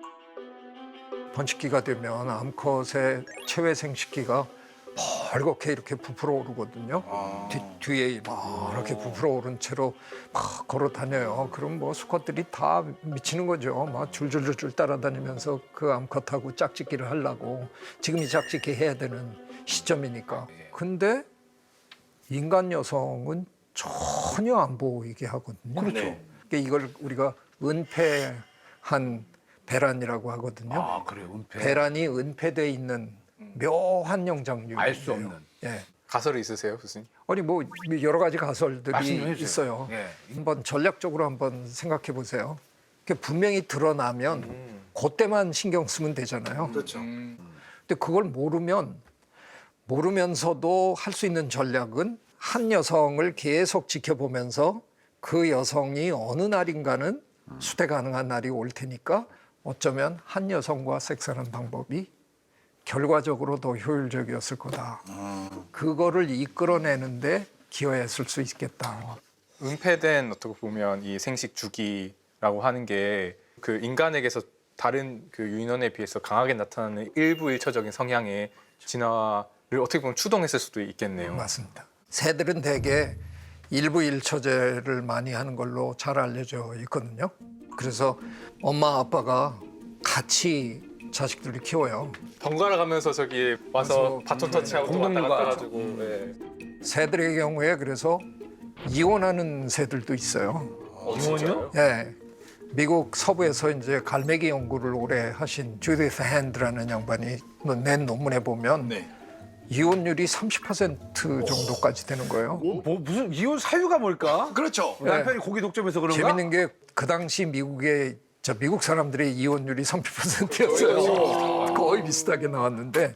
번식기가 되면 암컷의 체외 생식기가 벌겋게 이렇게 부풀어 오르거든요. 뒤에 막 이렇게 부풀어 오른 채로 막 걸어 다녀요. 그럼 뭐 수컷들이 다 미치는 거죠. 막 줄줄줄 따라다니면서 그 암컷하고 짝짓기를 하려고 지금이 짝짓기 해야 되는 시점이니까. 근데 인간 여성은 전혀 안 보이게 하거든요. 그렇죠. 이걸 우리가 은폐한 배란이라고 하거든요. 아 그래요. 은폐. 배란이 은폐돼 있는 묘한 영장류. 알 수 없는. 예. 가설이 있으세요, 교수님? 아니 뭐 여러 가지 말씀 좀 가설들이 해주세요. 있어요. 예. 한번 전략적으로 한번 생각해 보세요. 분명히 드러나면 그때만 신경 쓰면 되잖아요. 그렇죠. 근데 그걸 모르면서도 할 수 있는 전략은 한 여성을 계속 지켜보면서 그 여성이 어느 날인가는 수대 가능한 날이 올 테니까 어쩌면 한 여성과 섹스하는 방법이 결과적으로 더 효율적이었을 거다. 그거를 이끌어내는데 기여했을 수 있겠다. 은폐된 어떻게 보면 이 생식 주기라고 하는 게 그 인간에게서 다른 그 유인원에 비해서 강하게 나타나는 일부 일처적인 성향의 진화를 어떻게 보면 추동했을 수도 있겠네요. 맞습니다. 새들은 대개 일부 일처제를 많이 하는 걸로 잘 알려져 있거든요. 그래서 엄마 아빠가 같이 자식들을 키워요. 번갈아 가면서 저기 와서 그래서 바톤 터치하고 또 왔다 공동육아. 갔다 가지고 네. 새들의 경우에 그래서 이혼하는 새들도 있어요. 이원이요? 예. 미국 서부에서 이제 갈매기 연구를 오래 하신 주디스 핸드라는 양반이 낸 논문에 보면 이혼율이 30% 정도까지 되는 거예요. 뭐 무슨 이혼 사유가 뭘까? 그렇죠. 남편이 고기 독점해서 그런가? 재밌는 게 그 당시 미국 사람들의 이혼율이 30%였어요. 거의 비슷하게 나왔는데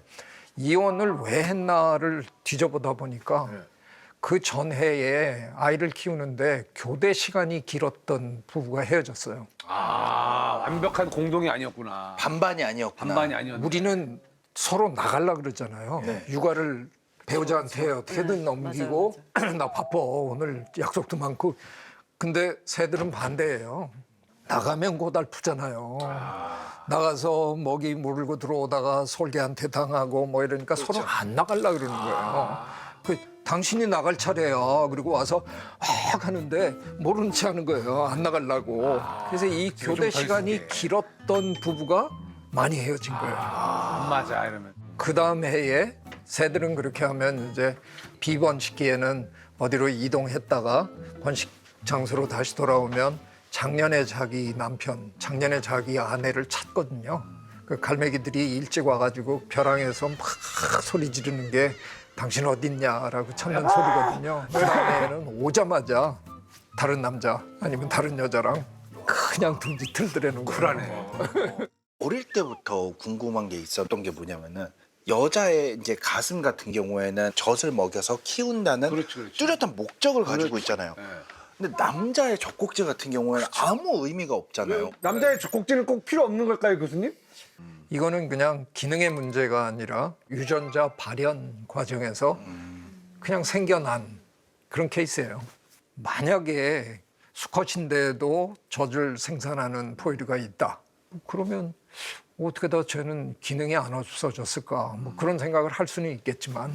이혼을 왜 했나를 뒤져보다 보니까 그 전해에 아이를 키우는데 교대 시간이 길었던 부부가 헤어졌어요. 아 완벽한 공동이 아니었구나. 반반이 아니었구나. 반반이 아니었네. 우리는 서로 나가려 그러잖아요. 육아를 배우자한테 어떻게든 넘기고 나 바빠 오늘 약속도 많고. 근데 새들은 반대예요. 나가면 고달프잖아요. 나가서 먹이 물고 들어오다가 솔개한테 당하고 뭐 이러니까 서로 안 나가려 그러는 거예요. 당신이 나갈 차례야. 그리고 와서 확 하는데 모른 체 하는 거예요. 안 나가려고. 그래서 이 교대 시간이 길었던 부부가 많이 헤어진 거예요. 안 맞아 이러면. 그 다음 해에 새들은 그렇게 하면 이제 비번식기에는 어디로 이동했다가 번식 장소로 다시 돌아오면 작년에 자기 남편, 작년에 자기 아내를 찾거든요. 그 갈매기들이 일찍 와가지고 벼랑에서 막 소리 지르는 게 당신 어딨냐라고 찾는 소리거든요. 그 다음에는 오자마자 다른 남자 아니면 다른 여자랑 그냥 둥지 틀더라는 거예요. 어릴 때부터 궁금한 게 있었던 게 뭐냐면은 여자의 이제 가슴 같은 경우에는 젖을 먹여서 키운다는 그렇지. 뚜렷한 목적을 가지고 있잖아요. 네. 근데 남자의 젖꼭지 같은 경우에는 아무 의미가 없잖아요. 남자의 젖꼭지는 꼭 필요 없는 걸까요, 교수님? 이거는 그냥 기능의 문제가 아니라 유전자 발현 과정에서 그냥 생겨난 그런 케이스예요. 만약에 수컷인데도 젖을 생산하는 포유류가 있다. 그러면 어떻게 다 쟤는 기능이 안 없어졌을까? 뭐 그런 생각을 할 수는 있겠지만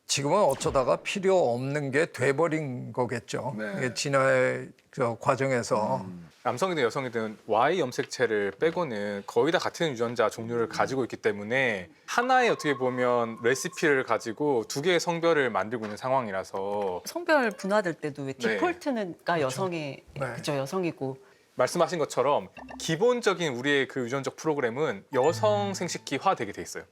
지금은 어쩌다가 필요 없는 게 돼버린 거겠죠. 네. 이게 진화의 그 과정에서 남성이든 여성이든 Y 염색체를 빼고는 거의 다 같은 유전자 종류를 가지고 있기 때문에 하나의 어떻게 보면 레시피를 가지고 두 개의 성별을 만들고 있는 상황이라서 성별 분화될 때도 왜 네. 디폴트가 여성이 네. 그죠 여성이고 말씀하신 것처럼 기본적인 우리의 그 유전적 프로그램은 여성 생식기화 되게 돼 있어요.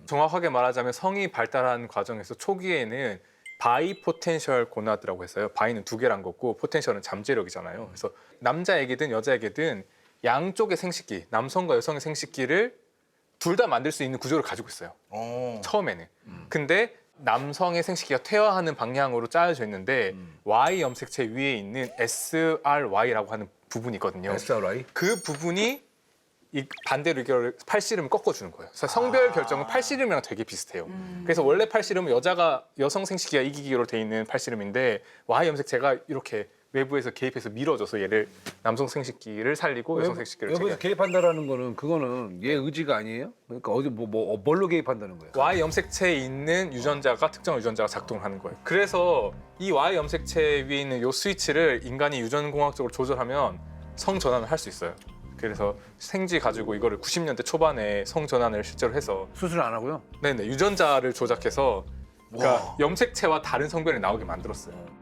정확하게 말하자면 성이 발달하는 과정에서 초기에는 바이 포텐셜 고나드라고 했어요. 바이는 두 개란 거고 포텐셜은 잠재력이잖아요. 그래서 남자에게든 여자에게든 양쪽의 생식기, 남성과 여성의 생식기를 둘 다 만들 수 있는 구조를 가지고 있어요. 처음에는. 근데 남성의 생식기가 퇴화하는 방향으로 짜여져 있는데 Y 염색체 위에 있는 SRY라고 하는 부분이 있거든요. SRI? 그 부분이 이 반대로 이걸 팔씨름을 꺾어주는 거예요. 그래서 성별 결정은 팔씨름이랑 되게 비슷해요. 그래서 원래 팔씨름은 여성 생식기가 이기기로 돼 있는 팔씨름인데 Y 염색체가 이렇게 외부에서 개입해서 밀어줘서 얘를 남성 생식기를 살리고 여성 생식기를 여기서 제거해요. 개입한다라는 거는 그거는 얘 의지가 아니에요? 그러니까 어디 뭘로 개입한다는 거예요? Y 염색체에 있는 유전자가 특정 유전자가 작동을 하는 거예요. 그래서 이 Y 염색체 위에 있는 이 스위치를 인간이 유전공학적으로 조절하면 성전환을 할 수 있어요. 그래서 생쥐 가지고 이거를 90년대 초반에 성전환을 실제로 해서 수술 안 하고요? 네네 유전자를 조작해서 그러니까 염색체와 다른 성별이 나오게 만들었어요.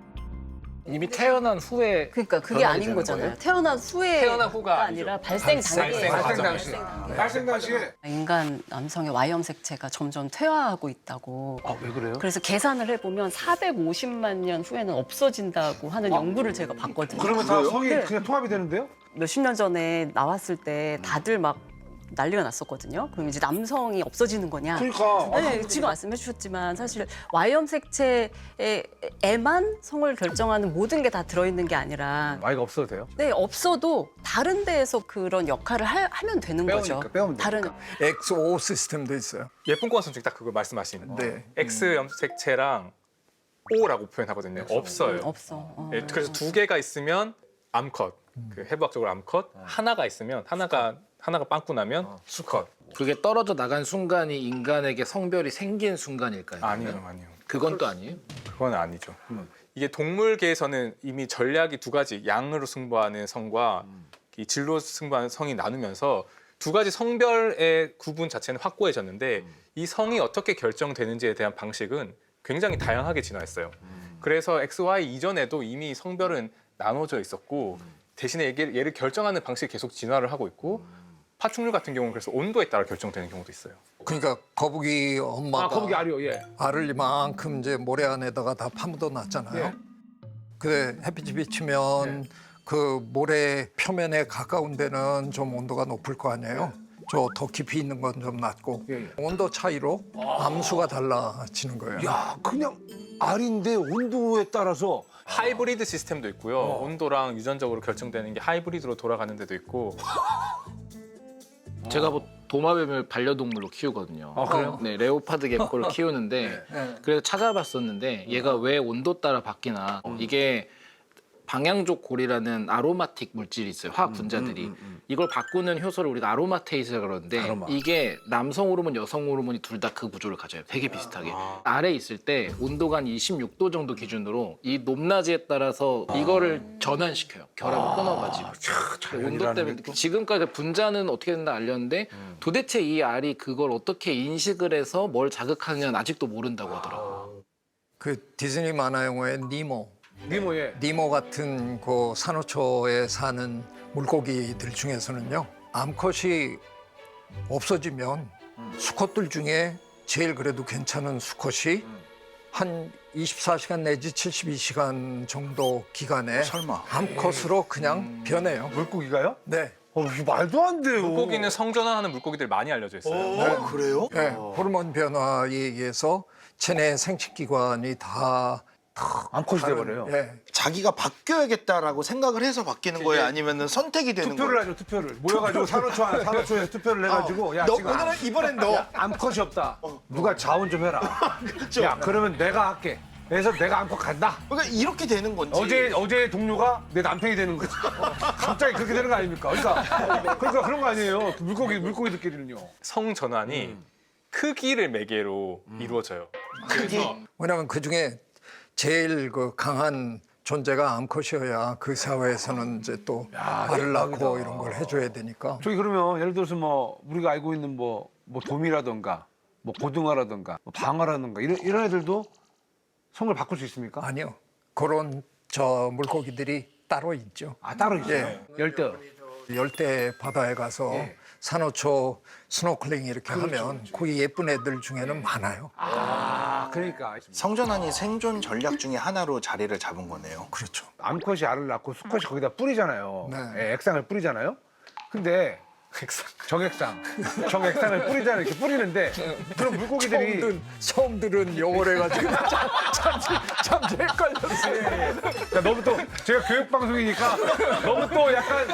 이미 태어난 후에 그러니까 그게 변화가 아닌 되는 거잖아요. 거예요? 태어난 후에 태어난 후가 아니라 발생 단계에 발생 당시. 발생 당시에. 인간 남성의 Y 염색체가 점점 퇴화하고 있다고. 왜 그래요? 그래서 계산을 해보면 450만 년 후에는 없어진다고 하는 연구를 제가 봤거든요. 그러면 다 성이 네. 그냥 통합이 되는데요? 몇십 년 전에 나왔을 때 다들 막 난리가 났었거든요. 그럼 이제 남성이 없어지는 거냐? 그러니까. 네, 지금 말씀해 주셨지만 사실 Y 염색체에만 성을 결정하는 모든 게 다 들어있는 게 아니라 아이가 없어도 돼요? 네 없어도 다른 데에서 그런 역할을 하면 되는 거죠. 빼우면 다른 XO 시스템도 있어요. 예쁜 꼬마 선생님 딱 그걸 말씀하시는 거예요. 네. X 염색체랑 O라고 표현하거든요. 없어요. 없어. 예, 그래서 두 개가 있으면 암컷, 그 해부학적으로 암컷. 하나가 있으면 하나가 빵꾸 나면 수컷. 그게 떨어져 나간 순간이 인간에게 성별이 생긴 순간일까요? 아니요. 그건 또 아니에요? 그건 아니죠. 이게 동물계에서는 이미 전략이 두 가지, 양으로 승부하는 성과 이 질로 승부하는 성이 나누면서 두 가지 성별의 구분 자체는 확고해졌는데 이 성이 어떻게 결정되는지에 대한 방식은 굉장히 다양하게 진화했어요. 그래서 XY 이전에도 이미 성별은 나눠져 있었고 대신에 얘를 결정하는 방식이 계속 진화를 하고 있고 파충류 같은 경우는 그래서 온도에 따라 결정되는 경우도 있어요. 그러니까 거북이 엄마가 거북이 알이요, 예. 알을 이만큼 이제 모래 안에다가 다 파묻어 놨잖아요. 예. 근데 햇빛이 비치면 그 모래 표면에 가까운 데는 좀 온도가 높을 거 아니에요. 저 더 깊이 있는 건 좀 낮고 예. 온도 차이로 암수가 달라지는 거예요. 야, 그냥 알인데 온도에 따라서 하이브리드 시스템도 있고요. 온도랑 유전적으로 결정되는 게 하이브리드로 돌아가는 데도 있고 제가 도마뱀을 반려동물로 키우거든요. 아, 그래요? 네, 레오파드 개코를 키우는데 그래서 찾아봤었는데 얘가 왜 온도 따라 바뀌나 이게 방향족 골이라는 아로마틱 물질이 있어요. 화학 분자들이. 이걸 바꾸는 효소를 우리가 아로마테이스라고 그러는데 이게 남성 호르몬, 여성 호르몬이 둘 다 그 구조를 가져요. 되게 비슷하게. 아래 있을 때 온도가 한 26도 정도 기준으로 이 높낮이에 따라서 이거를 전환시켜요. 결합을 끊어가지고. 온도 때문에 지금까지 분자는 어떻게 된다 알렸는데 도대체 이 알이 그걸 어떻게 인식을 해서 뭘 자극하느냐는 아직도 모른다고 하더라고요. 그 디즈니 만화 영화의 니모의 니모 같은 그 산호초에 사는 물고기들 중에서는요, 암컷이 없어지면 수컷들 중에 제일 그래도 괜찮은 수컷이 한 24시간 내지 72시간 정도 기간에 설마. 암컷으로 그냥 변해요. 물고기가요? 네. 이거 말도 안 돼요. 물고기는 성전환하는 물고기들 많이 알려져 있어요. 그래요? 네, 호르몬 변화에 의해서 체내 생식기관이 다 암컷이 돼버려요. 예, 자기가 바뀌어야겠다라고 생각을 해서 바뀌는 거예요? 아니면 선택이 되는 투표를 거예요? 하죠, 투표를. 모여가지고 산호초에 투표를 해가지고, 야, 너 지금 오늘은 이번엔 너. 암컷이 없다. 누가 자원 좀 해라. 야, 그러면 내가 할게. 그래서 내가 암컷 간다. 그러니까 이렇게 되는 건지. 어제 동료가 내 남편이 되는 거지. 갑자기 그렇게 되는 거 아닙니까? 그러니까 그런 거 아니에요. 물고기들끼리는요. 성전환이 크기를 매개로 이루어져요. 그래서 왜냐하면 그 중에 제일 그 강한 존재가 암컷이어야 그 사회에서는 이제 또 알을 낳고 이런 걸 해줘야 되니까. 저기 그러면 예를 들어서 뭐 우리가 알고 있는 뭐 돔이라든가 뭐 고등어라든가 뭐 방어라든가 이런 애들도 성을 바꿀 수 있습니까? 아니요, 그런 저 물고기들이 따로 있죠. 따로 있어요. 예. 열대. 열대 바다에 가서 산호초 스노클링 이렇게 하면 거기 예쁜 애들 중에는 많아요. 그러니까 성전환이 생존 전략 중에 하나로 자리를 잡은 거네요. 그렇죠. 암컷이 알을 낳고 수컷이 거기다 뿌리잖아요. 네. 예, 액상을 뿌리잖아요. 근데 정액상을 뿌리잖아요. 이렇게 뿌리는데 그럼 물고기들이 처음 들은 용어를 해가지고 참 헷갈렸어요. 야, 너무 또 제가 교육 방송이니까 너무 또 약간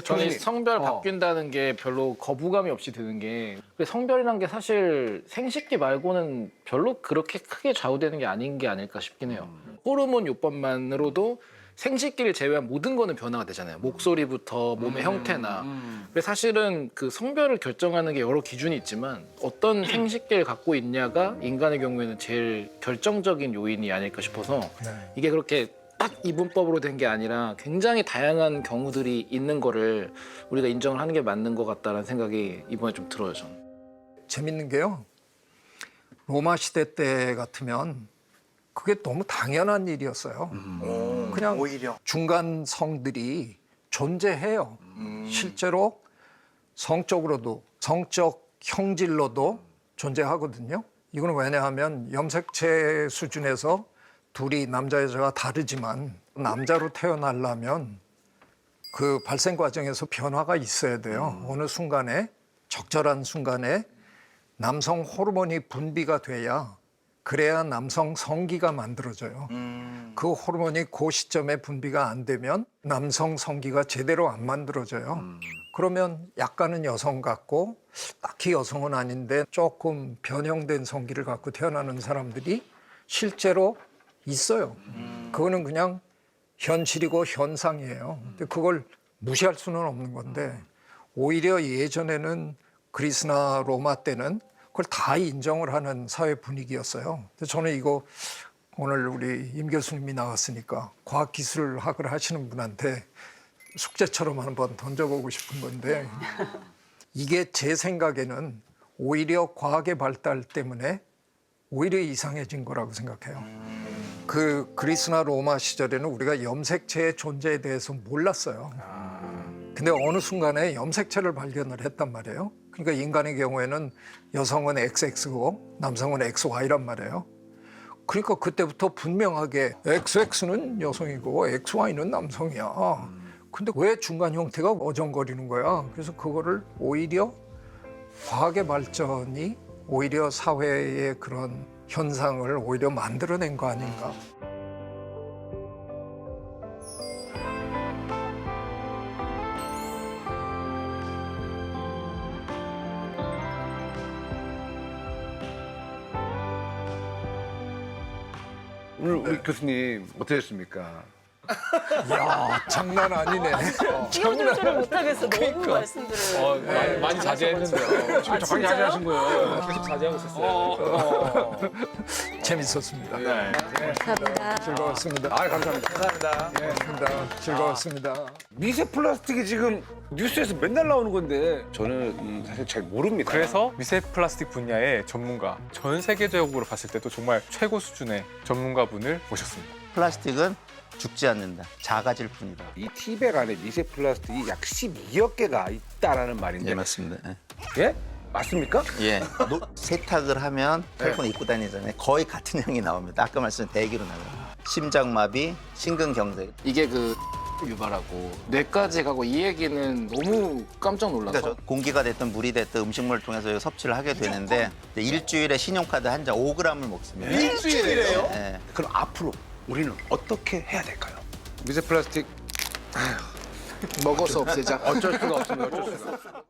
저는 성별 바뀐다는 게 별로 거부감이 없이 드는 게 성별이란 게 사실 생식기 말고는 별로 그렇게 크게 좌우되는 게 아닌 게 아닐까 싶긴 해요. 호르몬 요법만으로도 생식기를 제외한 모든 거는 변화가 되잖아요. 목소리부터 몸의 형태나. 근데 사실은 그 성별을 결정하는 게 여러 기준이 있지만 어떤 생식기를 갖고 있냐가 인간의 경우에는 제일 결정적인 요인이 아닐까 싶어서 이게 그렇게 딱 이분법으로 된 게 아니라 굉장히 다양한 경우들이 있는 거를 우리가 인정을 하는 게 맞는 것 같다는 생각이 이번에 좀 들어요, 저는. 재밌는 게요. 로마 시대 때 같으면 그게 너무 당연한 일이었어요. 그냥 오히려. 중간 성들이 존재해요. 실제로 성적으로도 성적 형질로도 존재하거든요. 이거는 왜냐하면 염색체 수준에서 둘이 남자 여자가 다르지만 남자로 태어나려면 그 발생 과정에서 변화가 있어야 돼요. 어느 순간에 적절한 순간에 남성 호르몬이 분비가 돼야 그래야 남성 성기가 만들어져요. 그 호르몬이 그 시점에 분비가 안 되면 남성 성기가 제대로 안 만들어져요. 그러면 약간은 여성 같고 딱히 여성은 아닌데 조금 변형된 성기를 갖고 태어나는 사람들이 실제로 있어요. 그거는 그냥 현실이고 현상이에요. 근데 그걸 무시할 수는 없는 건데 오히려 예전에는 그리스나 로마 때는 그걸 다 인정을 하는 사회 분위기였어요. 근데 저는 이거 오늘 우리 임 교수님이 나왔으니까 과학기술학을 하시는 분한테 숙제처럼 한번 던져보고 싶은 건데 이게 제 생각에는 오히려 과학의 발달 때문에 오히려 이상해진 거라고 생각해요. 그 그리스나 로마 시절에는 우리가 염색체의 존재에 대해서 몰랐어요. 근데 어느 순간에 염색체를 발견을 했단 말이에요. 그러니까 인간의 경우에는 여성은 XX고 남성은 XY란 말이에요. 그러니까 그때부터 분명하게 XX는 여성이고 XY는 남성이야. 근데 왜 중간 형태가 어정거리는 거야? 그래서 그거를 오히려 과학의 발전이 오히려 사회의 그런 현상을 오히려 만들어낸 거 아닌가. 오늘 우리 교수님 어떠셨습니까? 야, 장난 아니네. 끼어들지를 못하겠어. 너무 말씀들을. 많이 자제했는데요. 지금 저 많이 자제하신 거예요. 자제하고 있었어요. 재밌었습니다. 감사합니다. 즐거웠습니다. 아, 감사합니다. 감사합니다. 즐거웠습니다. 미세 플라스틱이 지금 뉴스에서 맨날 나오는 건데 저는 사실 잘 모릅니다. 그래서 미세 플라스틱 분야의 전문가, 전 세계적으로 봤을 때도 정말 최고 수준의 전문가분을 모셨습니다. 플라스틱은 죽지 않는다. 작아질 뿐이다. 이 티백 안에 미세 플라스틱이 약 12억 개가 있다라는 말인데. 예, 맞습니다. 예? 맞습니까? 예. 세탁을 하면 털고 입고 다니잖아요. 거의 같은 형이 나옵니다. 아까 말씀드린 대기로 나와요. 심장마비, 심근경색. 이게 그 유발하고 뇌까지 가고 이 얘기는 너무 깜짝 놀라서 그러니까 공기가 됐든 물이 됐든 음식물을 통해서 섭취를 하게 되는데 일주일에 신용카드 한 장 5g을 먹습니다. 일주일이에요? 예. 그럼 앞으로 우리는 어떻게 해야 될까요? 미세 플라스틱 먹어서 없애자. 어쩔 수가 없습니다. 어쩔 수가.